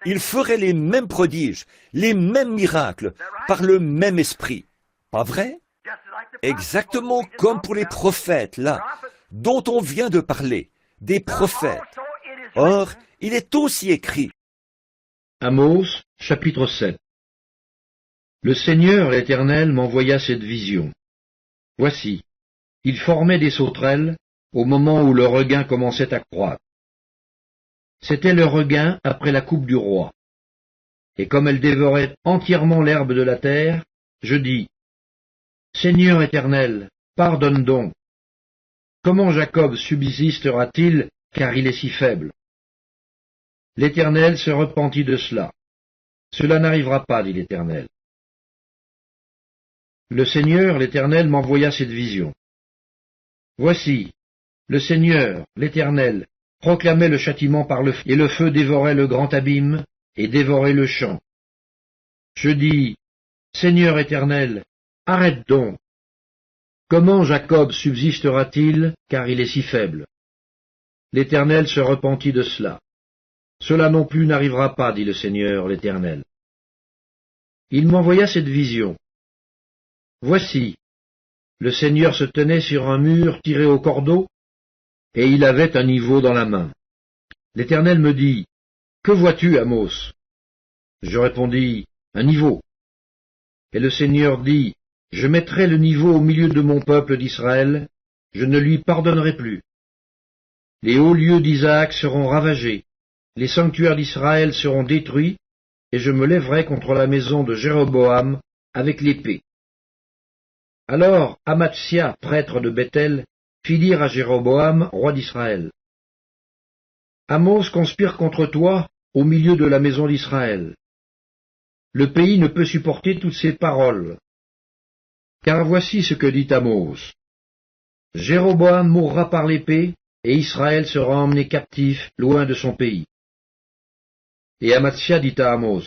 Ils feraient les mêmes prodiges, les mêmes miracles, par le même esprit. Pas vrai? Exactement comme pour les prophètes, là, dont on vient de parler, des prophètes. Or, il est aussi écrit. Amos, chapitre 7. Le Seigneur l'Éternel m'envoya cette vision. Voici, il formait des sauterelles au moment où le regain commençait à croître. C'était le regain après la coupe du roi. Et comme elle dévorait entièrement l'herbe de la terre, je dis, Seigneur Éternel, pardonne donc. Comment Jacob subsistera-t-il, car il est si faible? L'Éternel se repentit de cela. Cela n'arrivera pas, dit l'Éternel. Le Seigneur, l'Éternel, m'envoya cette vision. Voici, le Seigneur, l'Éternel, proclamait le châtiment par le feu, et le feu dévorait le grand abîme, et dévorait le champ. Je dis, Seigneur Éternel, arrête donc. Comment Jacob subsistera-t-il, car il est si faible? L'Éternel se repentit de cela. Cela non plus n'arrivera pas, dit le Seigneur, l'Éternel. Il m'envoya cette vision. Voici, le Seigneur se tenait sur un mur tiré au cordeau, et il avait un niveau dans la main. L'Éternel me dit, que vois-tu, Amos? Je répondis, un niveau. Et le Seigneur dit, je mettrai le niveau au milieu de mon peuple d'Israël, je ne lui pardonnerai plus. Les hauts lieux d'Isaac seront ravagés, les sanctuaires d'Israël seront détruits, et je me lèverai contre la maison de Jéroboam avec l'épée. Alors Amatsia, prêtre de Béthel, fit dire à Jéroboam, roi d'Israël, Amos conspire contre toi au milieu de la maison d'Israël. Le pays ne peut supporter toutes ces paroles. Car voici ce que dit Amos. Jéroboam mourra par l'épée, et Israël sera emmené captif loin de son pays. Et Amatsia dit à Amos,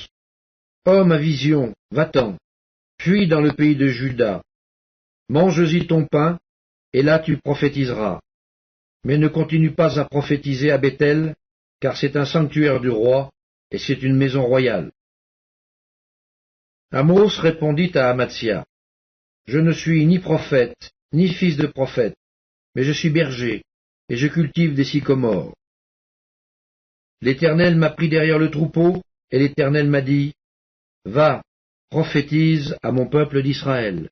Homme à vision, va-t'en, fuis dans le pays de Juda, mange-y ton pain, et là tu prophétiseras. Mais ne continue pas à prophétiser à Béthel, car c'est un sanctuaire du roi, et c'est une maison royale. Amos répondit à Amatsia, Je ne suis ni prophète, ni fils de prophète, mais je suis berger, et je cultive des sycomores. L'Éternel m'a pris derrière le troupeau, et l'Éternel m'a dit, va, prophétise à mon peuple d'Israël.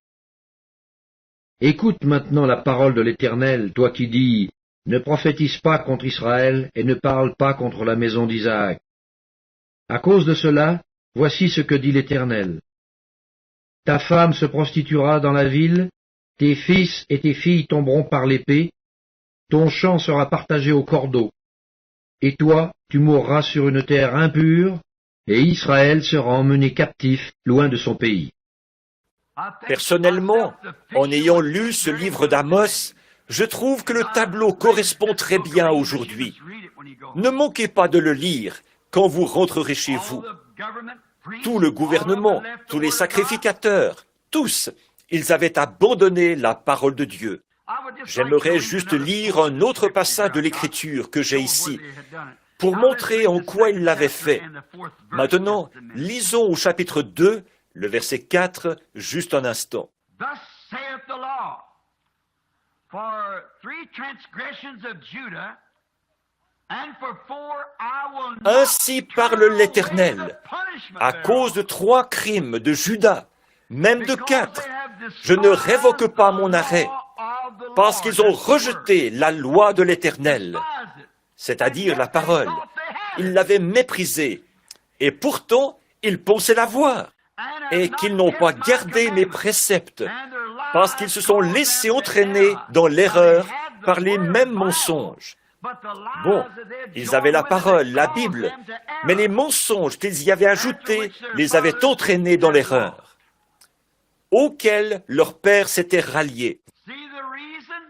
Écoute maintenant la parole de l'Éternel, toi qui dis, ne prophétise pas contre Israël et ne parle pas contre la maison d'Isaac. À cause de cela, voici ce que dit l'Éternel. Ta femme se prostituera dans la ville, tes fils et tes filles tomberont par l'épée, ton champ sera partagé au cordeau. Et toi, tu mourras sur une terre impure, et Israël sera emmené captif loin de son pays. Personnellement, en ayant lu ce livre d'Amos, je trouve que le tableau correspond très bien aujourd'hui. Ne manquez pas de le lire quand vous rentrerez chez vous. Tout le gouvernement, tous les sacrificateurs, tous, ils avaient abandonné la parole de Dieu. J'aimerais juste lire un autre passage de l'Écriture que j'ai ici, pour montrer en quoi il l'avait fait. Maintenant, lisons au chapitre 2, le verset 4, juste un instant. Thus saith the Lord, for 3 transgressions of Judah, and for 4 I will not Ainsi parle turn away l'Éternel, the punishment à cause de 3 crimes de Juda, même de 4, je ne révoque pas mon arrêt, parce qu'ils ont rejeté la loi de l'Éternel, c'est-à-dire la parole. Ils l'avaient méprisée, et pourtant ils pensaient l'avoir, et qu'ils n'ont pas gardé mes préceptes, parce qu'ils se sont laissés entraîner dans l'erreur par les mêmes mensonges. Bon, ils avaient la parole, la Bible, mais les mensonges qu'ils y avaient ajoutés les avaient entraînés dans l'erreur, auquel leur père s'était rallié. See the reason?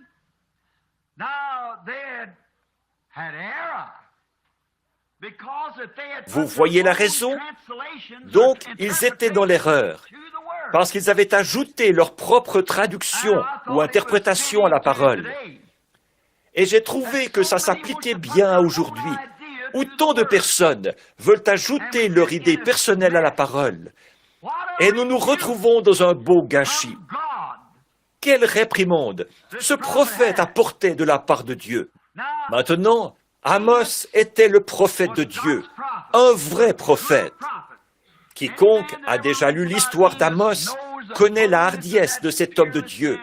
Now they had error. Because if they had Vous voyez la raison? Donc, ils étaient dans l'erreur, parce qu'ils avaient ajouté leur propre traduction ou interprétation à la parole. Et j'ai trouvé que ça s'appliquait bien à aujourd'hui, où tant de personnes veulent ajouter leur idée personnelle à la parole. Et nous nous retrouvons dans un beau gâchis. Quelle réprimande ce prophète apportait de la part de Dieu. Maintenant, Amos était le prophète de Dieu, un vrai prophète. Quiconque a déjà lu l'histoire d'Amos connaît la hardiesse de cet homme de Dieu,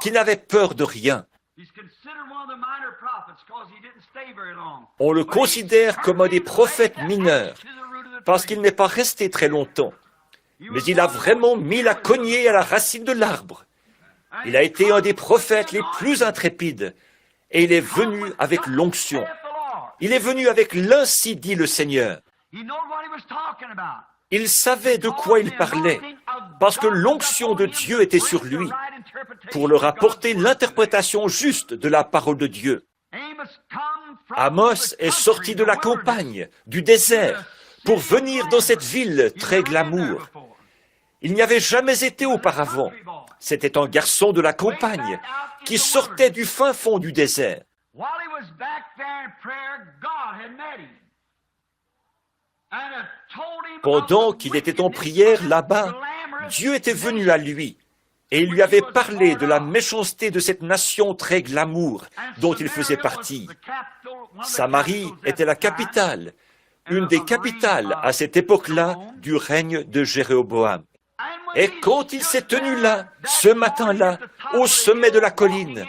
qui n'avait peur de rien. On le considère comme un des prophètes mineurs, parce qu'il n'est pas resté très longtemps. Mais il a vraiment mis la cognée à la racine de l'arbre. Il a été un des prophètes les plus intrépides, et il est venu avec l'onction. Il est venu avec l'Ainsi dit le Seigneur. Il savait de quoi il parlait, parce que l'onction de Dieu était sur lui, pour leur apporter l'interprétation juste de la parole de Dieu. Amos est sorti de la campagne, du désert, pour venir dans cette ville très glamour. Il n'y avait jamais été auparavant. C'était un garçon de la campagne qui sortait du fin fond du désert. Pendant qu'il était en prière là-bas, Dieu était venu à lui et il lui avait parlé de la méchanceté de cette nation très glamour dont il faisait partie. Samarie était la capitale, une des capitales à cette époque-là du règne de Jéroboam. Et quand il s'est tenu là, ce matin-là, au sommet de la colline,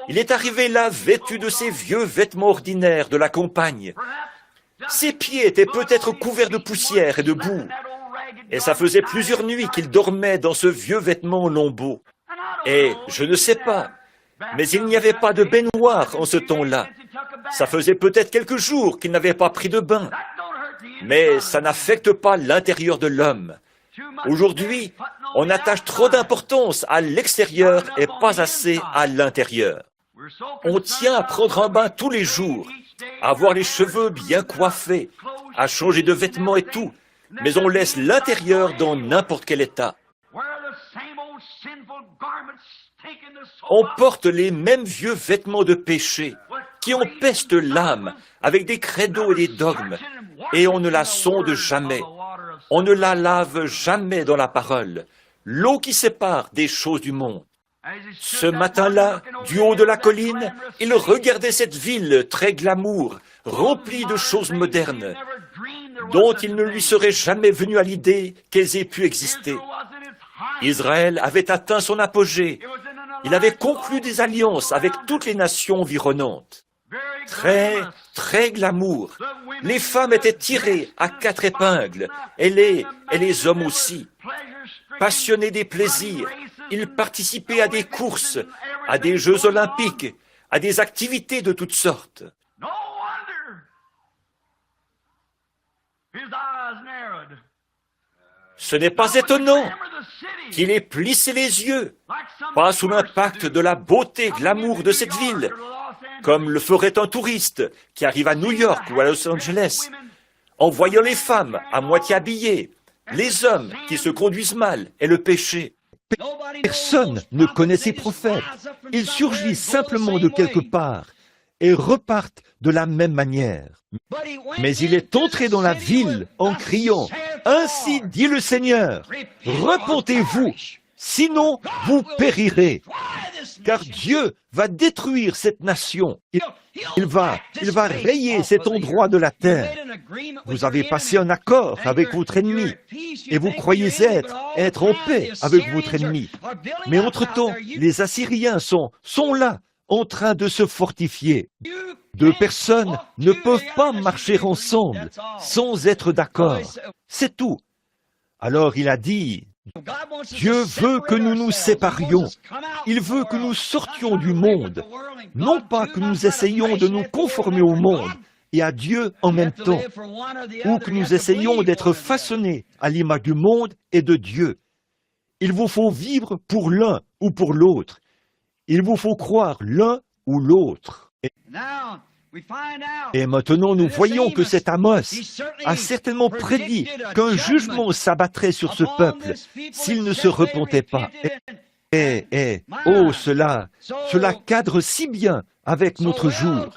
il est arrivé là vêtu de ses vieux vêtements ordinaires de la campagne. Ses pieds étaient peut-être couverts de poussière et de boue, et ça faisait plusieurs nuits qu'il dormait dans ce vieux vêtement lombeau. Et je ne sais pas, mais il n'y avait pas de baignoire en ce temps-là. Ça faisait peut-être quelques jours qu'il n'avait pas pris de bain. Mais ça n'affecte pas l'intérieur de l'homme. Aujourd'hui, on attache trop d'importance à l'extérieur et pas assez à l'intérieur. On tient à prendre un bain tous les jours, à avoir les cheveux bien coiffés, à changer de vêtements et tout, mais on laisse l'intérieur dans n'importe quel état. On porte les mêmes vieux vêtements de péché qui empestent l'âme avec des credos et des dogmes, et on ne la sonde jamais. On ne la lave jamais dans la parole, l'eau qui sépare des choses du monde. Ce matin-là, du haut de la colline, il regardait cette ville très glamour, remplie de choses modernes, dont il ne lui serait jamais venu à l'idée qu'elles aient pu exister. Israël avait atteint son apogée. Il avait conclu des alliances avec toutes les nations environnantes. Très, très glamour. Les femmes étaient tirées à 4 épingles, et les hommes aussi. Passionnés des plaisirs, ils participaient à des courses, à des Jeux olympiques, à des activités de toutes sortes. Ce n'est pas étonnant qu'il ait plissé les yeux, pas sous l'impact de la beauté glamour de cette ville, comme le ferait un touriste qui arrive à New York ou à Los Angeles, en voyant les femmes à moitié habillées, les hommes qui se conduisent mal et le péché. Personne ne connaît ces prophètes. Ils surgissent simplement de quelque part et repartent de la même manière. Mais il est entré dans la ville en criant « Ainsi dit le Seigneur, repentez-vous, sinon vous périrez. » Car Dieu va détruire cette nation. Il va rayer cet endroit de la terre. Vous avez passé un accord avec votre ennemi et vous croyez être en paix avec votre ennemi. Mais entre-temps, les Assyriens sont là, en train de se fortifier. 2 personnes ne peuvent pas marcher ensemble sans être d'accord. C'est tout. Alors il a dit, Dieu veut que nous nous séparions. Il veut que nous sortions du monde. Non pas que nous essayions de nous conformer au monde et à Dieu en même temps, ou que nous essayions d'être façonnés à l'image du monde et de Dieu. Il vous faut vivre pour l'un ou pour l'autre. Il vous faut croire l'un ou l'autre. Et maintenant, nous voyons que cet Amos a certainement prédit qu'un jugement s'abattrait sur ce peuple s'il ne se repentait pas. Oh, cela cadre si bien avec notre jour.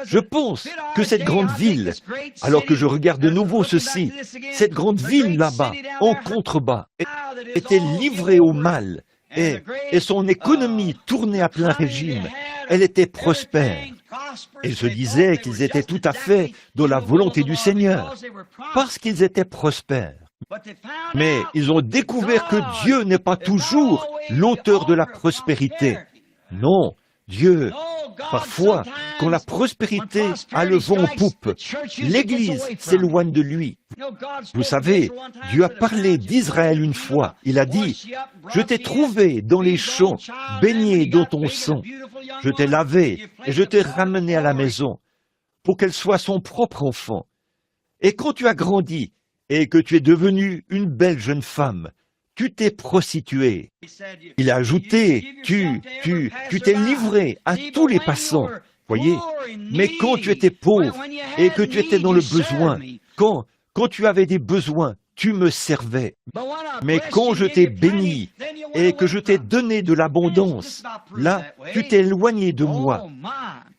Je pense que cette grande ville, alors que je regarde de nouveau ceci, cette grande ville là-bas, en contrebas, était livrée au mal et son économie tournait à plein régime. Elle était prospère. Et je disais qu'ils étaient tout à fait dans la volonté du Seigneur, parce qu'ils étaient prospères. Mais ils ont découvert que Dieu n'est pas toujours l'auteur de la prospérité. Non, Dieu, parfois, quand la prospérité a le vent en poupe, l'Église s'éloigne de lui. Vous savez, Dieu a parlé d'Israël une fois. Il a dit, « Je t'ai trouvé dans les champs, baigné dans ton sang. Je t'ai lavé et je t'ai ramené à la maison pour qu'elle soit son propre enfant. Et quand tu as grandi et que tu es devenue une belle jeune femme, tu t'es prostituée. » Il a ajouté, tu t'es livré à tous les passants. Voyez, mais quand tu étais pauvre et que tu étais dans le besoin, quand tu avais des besoins, tu me servais. Mais quand je t'ai béni et que je t'ai donné de l'abondance, là, tu t'es éloigné de moi.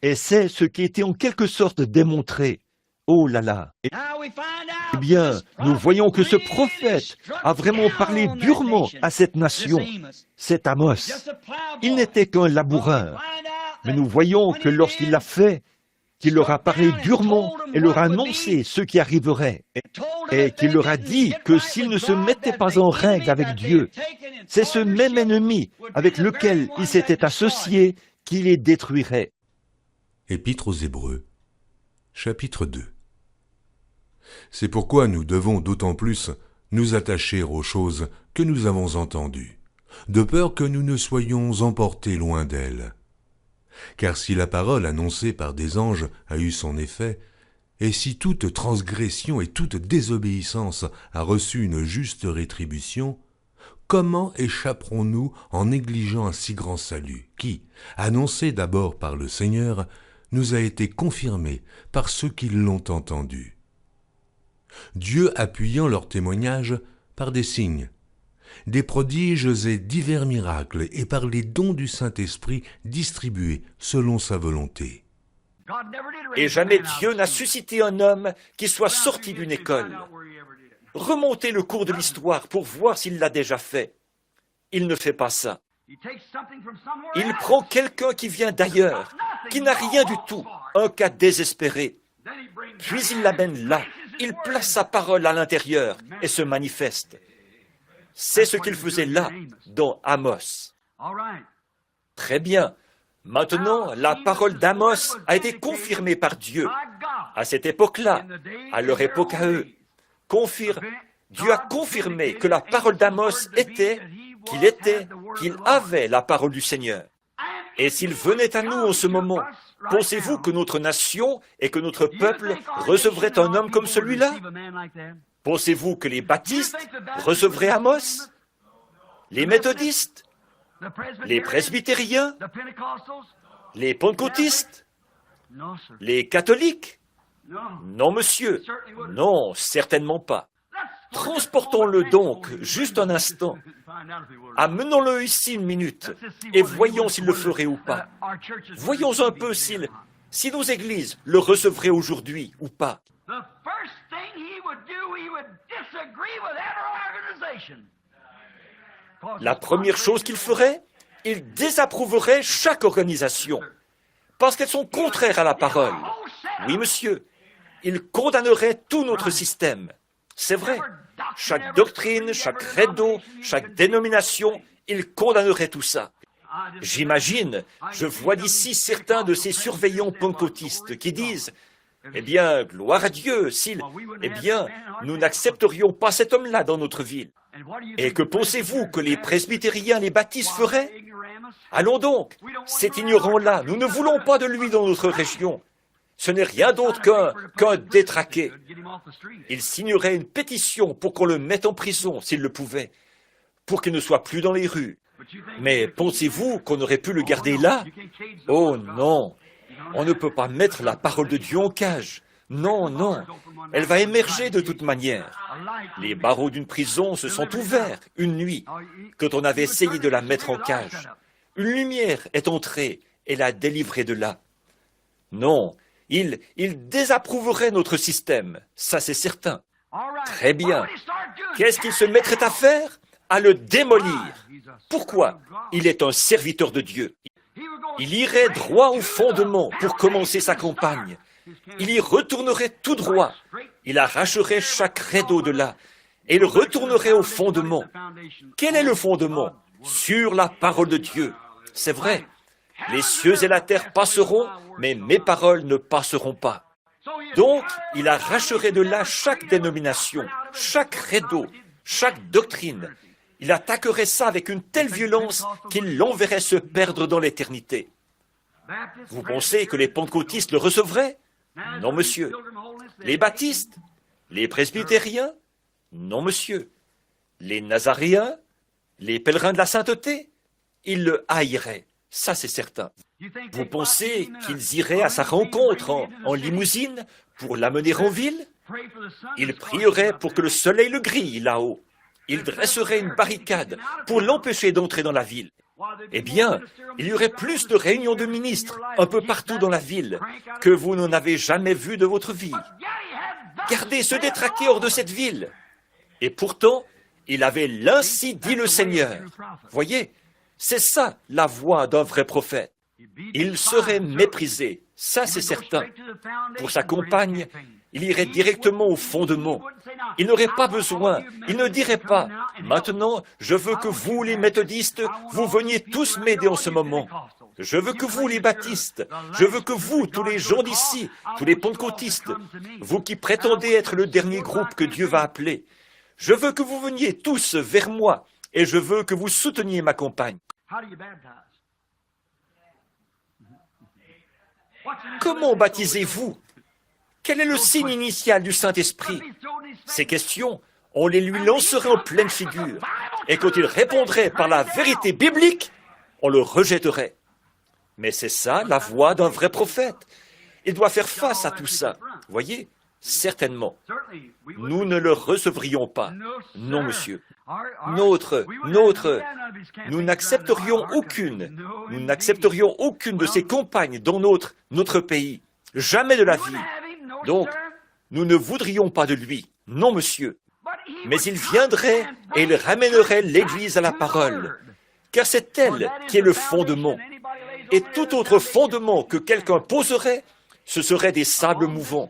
Et c'est ce qui était en quelque sorte démontré. Oh là là! Eh bien, nous voyons que ce prophète a vraiment parlé durement à cette nation, cet Amos. Il n'était qu'un laboureur. Mais nous voyons que lorsqu'il l'a fait, qu'il leur a parlé durement et leur a annoncé ce qui arriverait. Et qu'il leur a dit que s'ils ne se mettaient pas en règle avec Dieu, c'est ce même ennemi avec lequel ils s'étaient associés qui les détruirait. Épître aux Hébreux, chapitre 2. C'est pourquoi nous devons d'autant plus nous attacher aux choses que nous avons entendues, de peur que nous ne soyons emportés loin d'elles. Car si la parole annoncée par des anges a eu son effet, et si toute transgression et toute désobéissance a reçu une juste rétribution, comment échapperons-nous en négligeant un si grand salut, qui, annoncé d'abord par le Seigneur, nous a été confirmé par ceux qui l'ont entendu? Dieu appuyant leur témoignage par des signes, des prodiges et divers miracles, et par les dons du Saint-Esprit distribués selon sa volonté. Et jamais Dieu n'a suscité un homme qui soit sorti d'une école. Remontez le cours de l'histoire pour voir s'il l'a déjà fait. Il ne fait pas ça. Il prend quelqu'un qui vient d'ailleurs, qui n'a rien du tout, un cas désespéré. Puis il l'amène là, il place sa parole à l'intérieur et se manifeste. C'est ce qu'il faisait là, dans Amos. Très bien. Maintenant, la parole d'Amos a été confirmée par Dieu. À cette époque-là, à leur époque à eux, Dieu a confirmé que la parole d'Amos était, qu'il avait la parole du Seigneur. Et s'il venait à nous en ce moment, pensez-vous que notre nation et que notre peuple recevraient un homme comme celui-là? Pensez-vous que les baptistes recevraient Amos? Les méthodistes? Les presbytériens? Les pentecôtistes? Les catholiques? Non, monsieur. Non, certainement pas. Transportons-le donc, juste un instant. Amenons-le ici une minute et voyons s'il le ferait ou pas. Voyons un peu si nos églises le recevraient aujourd'hui ou pas. La première chose qu'il ferait, il désapprouverait chaque organisation, parce qu'elles sont contraires à la parole. Oui, monsieur, il condamnerait tout notre système. C'est vrai, chaque doctrine, chaque credo, chaque dénomination, il condamnerait tout ça. J'imagine, je vois d'ici certains de ces surveillants pentecôtistes qui disent « Eh bien, gloire à Dieu, nous n'accepterions pas cet homme-là dans notre ville. » Et que pensez-vous que les presbytériens, les baptistes feraient? Allons donc, cet ignorant-là, nous ne voulons pas de lui dans notre région. Ce n'est rien d'autre qu'un détraqué. Il signerait une pétition pour qu'on le mette en prison, s'il le pouvait, pour qu'il ne soit plus dans les rues. Mais pensez-vous qu'on aurait pu le garder là? Oh non, on ne peut pas mettre la parole de Dieu en cage. Non, non, elle va émerger de toute manière. Les barreaux d'une prison se sont ouverts une nuit, quand on avait essayé de la mettre en cage. Une lumière est entrée et l'a délivrée de là. Non, il désapprouverait notre système, ça c'est certain. Très bien. Qu'est-ce qu'il se mettrait à faire? À le démolir. Pourquoi? Il est un serviteur de Dieu. Il irait droit au fondement pour commencer sa campagne. Il y retournerait tout droit. Il arracherait chaque rideau de là. Et il retournerait au fondement. Quel est le fondement? Sur la parole de Dieu. C'est vrai. Les cieux et la terre passeront, mais mes paroles ne passeront pas. Donc, il arracherait de là chaque dénomination, chaque rideau, chaque doctrine. Il attaquerait ça avec une telle violence qu'il l'enverrait se perdre dans l'éternité. Vous pensez que les pentecôtistes le recevraient? Non, monsieur. Les baptistes? Les presbytériens? Non, monsieur. Les nazaréens? Les pèlerins de la sainteté? Ils le haïraient, ça c'est certain. Vous pensez qu'ils iraient à sa rencontre en limousine pour l'amener en ville? Ils prieraient pour que le soleil le grille là-haut. Ils dresseraient une barricade pour l'empêcher d'entrer dans la ville. Eh bien, il y aurait plus de réunions de ministres un peu partout dans la ville que vous n'en avez jamais vu de votre vie. Gardez ce détraqué hors de cette ville. Et pourtant, il avait l'ainsi dit le Seigneur. Voyez, c'est ça la voix d'un vrai prophète. Il serait méprisé, ça c'est certain. Pour sa compagne, il irait directement au fondement. Il n'aurait pas besoin, il ne dirait pas « Maintenant, je veux que vous, les méthodistes, vous veniez tous m'aider en ce moment. Je veux que vous, les baptistes, je veux que vous, tous les gens d'ici, tous les pentecôtistes, vous qui prétendez être le dernier groupe que Dieu va appeler, je veux que vous veniez tous vers moi et je veux que vous souteniez ma compagne. » Comment baptisez-vous? Quel est le signe initial du Saint-Esprit? Ces questions, on les lui lancerait en pleine figure. Et quand il répondrait par la vérité biblique, on le rejetterait. Mais c'est ça la voix d'un vrai prophète. Il doit faire face à tout ça. Voyez, certainement. Nous ne le recevrions pas. Non, monsieur. Nous n'accepterions aucune de ces compagnes dans notre pays. Jamais de la vie. Donc, nous ne voudrions pas de lui. Non, monsieur. Mais il viendrait et il ramènerait l'Église à la parole. car c'est elle qui est le fondement. Et tout autre fondement que quelqu'un poserait, ce serait des sables mouvants.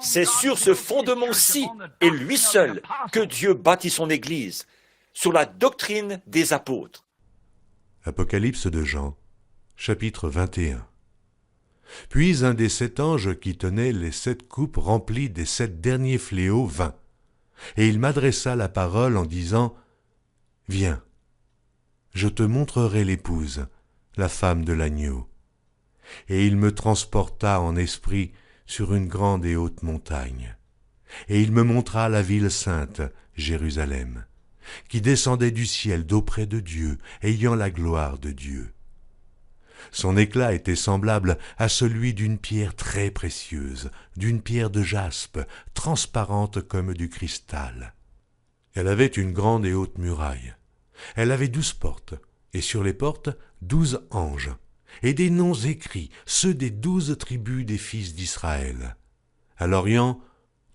C'est sur ce fondement-ci, et lui seul, que Dieu bâtit son Église, sur la doctrine des apôtres. Apocalypse de Jean, chapitre 21. Puis un des 7 anges qui tenaient les 7 coupes remplies des 7 derniers fléaux vint, et il m'adressa la parole en disant « Viens, je te montrerai l'épouse, la femme de l'agneau. » Et il me transporta en esprit sur une grande et haute montagne. Et il me montra la ville sainte, Jérusalem, qui descendait du ciel d'auprès de Dieu, ayant la gloire de Dieu. Son éclat était semblable à celui d'une pierre très précieuse, d'une pierre de jaspe, transparente comme du cristal. Elle avait une grande et haute muraille. Elle avait 12 portes, et sur les portes 12 anges, et des noms écrits, ceux des 12 tribus des fils d'Israël. À l'Orient,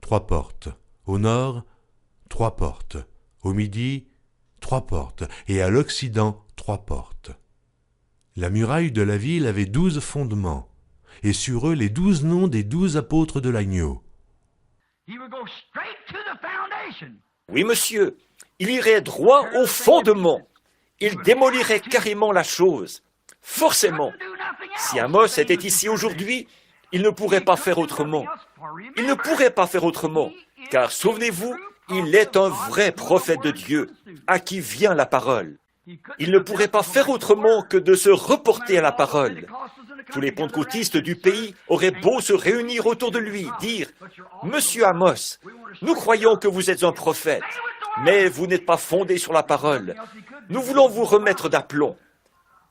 3 portes, au Nord, 3 portes, au Midi, 3 portes, et à l'Occident, 3 portes. La muraille de la ville avait 12 fondements, et sur eux les 12 noms des 12 apôtres de l'agneau. Oui, monsieur, il irait droit au fondement. Il démolirait carrément la chose. Forcément, si Amos était ici aujourd'hui, il ne pourrait pas faire autrement. Il ne pourrait pas faire autrement, car souvenez-vous, il est un vrai prophète de Dieu, à qui vient la parole. Il ne pourrait pas faire autrement que de se reporter à la parole. Tous les pentecôtistes du pays auraient beau se réunir autour de lui, dire « Monsieur Amos, nous croyons que vous êtes un prophète, mais vous n'êtes pas fondé sur la parole. Nous voulons vous remettre d'aplomb. »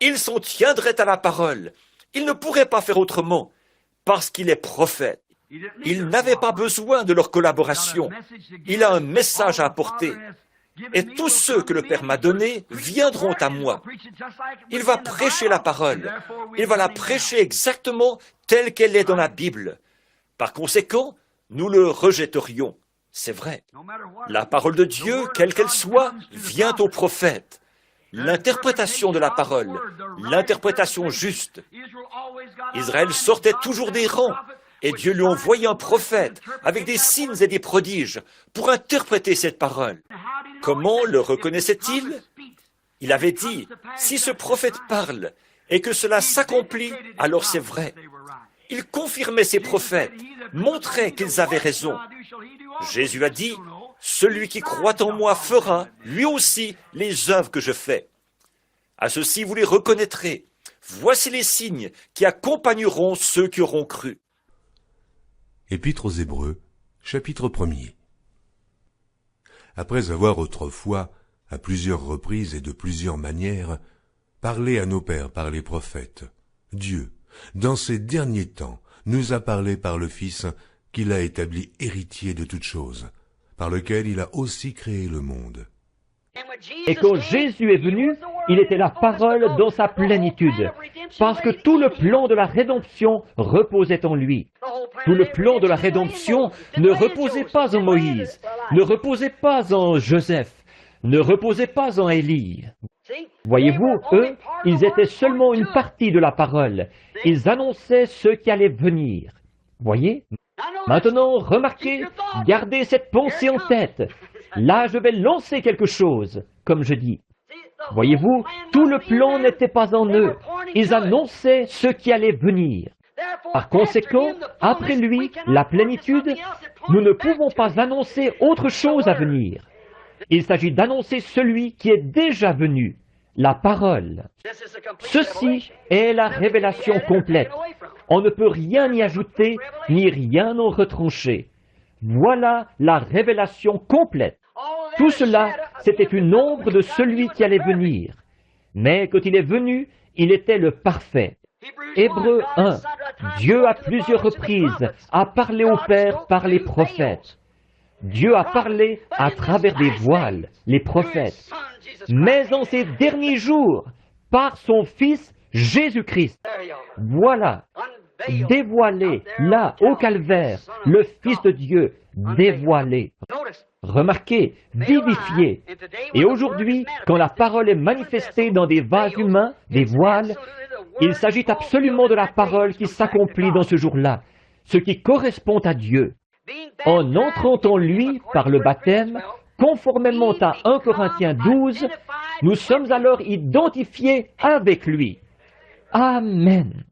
Il s'en tiendrait à la parole. Il ne pourrait pas faire autrement, parce qu'il est prophète. Il n'avait pas besoin de leur collaboration. Il a un message à apporter. Et tous ceux que le Père m'a donnés viendront à moi. Il va prêcher la parole. Il va la prêcher exactement telle qu'elle est dans la Bible. Par conséquent, nous le rejetterions. C'est vrai. La parole de Dieu, quelle qu'elle soit, vient au prophète. L'interprétation de la parole, l'interprétation juste. Israël sortait toujours des rangs, et Dieu lui envoyait un prophète avec des signes et des prodiges pour interpréter cette parole. Comment le reconnaissait-il? Il avait dit, si ce prophète parle et que cela s'accomplit, alors c'est vrai. Il confirmait ses prophètes, montrait qu'ils avaient raison. Jésus a dit, celui qui croit en moi fera, lui aussi, les œuvres que je fais. À ceci, vous les reconnaîtrez. Voici les signes qui accompagneront ceux qui auront cru. Épître aux Hébreux, chapitre 1er. Après avoir autrefois, à plusieurs reprises et de plusieurs manières, parlé à nos pères par les prophètes, Dieu, dans ces derniers temps, nous a parlé par le Fils qu'il a établi héritier de toutes choses, par lequel il a aussi créé le monde. Et quand Jésus est venu, il était la parole dans sa plénitude, parce que tout le plan de la rédemption reposait en lui. Tout le plan de la rédemption ne reposait pas en Moïse, ne reposait pas en Joseph, ne reposait pas en Élie. Voyez-vous, eux, ils étaient seulement une partie de la parole. Ils annonçaient ce qui allait venir. Voyez? Maintenant, remarquez, gardez cette pensée en tête. Là, je vais lancer quelque chose, comme je dis. Voyez-vous, tout le plan n'était pas en eux. Ils annonçaient ce qui allait venir. Par conséquent, après lui, la plénitude, nous ne pouvons pas annoncer autre chose à venir. Il s'agit d'annoncer celui qui est déjà venu, la parole. Ceci est la révélation complète. On ne peut rien y ajouter, ni rien en retrancher. Voilà la révélation complète. Tout cela, c'était une ombre de celui qui allait venir. Mais quand il est venu, il était le parfait. Hébreux 1. Dieu à plusieurs reprises a parlé au Père par les prophètes. Dieu a parlé à travers des voiles, les prophètes. Mais en ces derniers jours, par son Fils Jésus-Christ. Voilà, dévoilé là au calvaire, le Fils de Dieu, dévoilé. Remarquez, vivifié. Et aujourd'hui, quand la parole est manifestée dans des vases humains, des voiles, il s'agit absolument de la parole qui s'accomplit dans ce jour-là, ce qui correspond à Dieu. En entrant en lui par le baptême, conformément à 1 Corinthiens 12, nous sommes alors identifiés avec lui. Amen.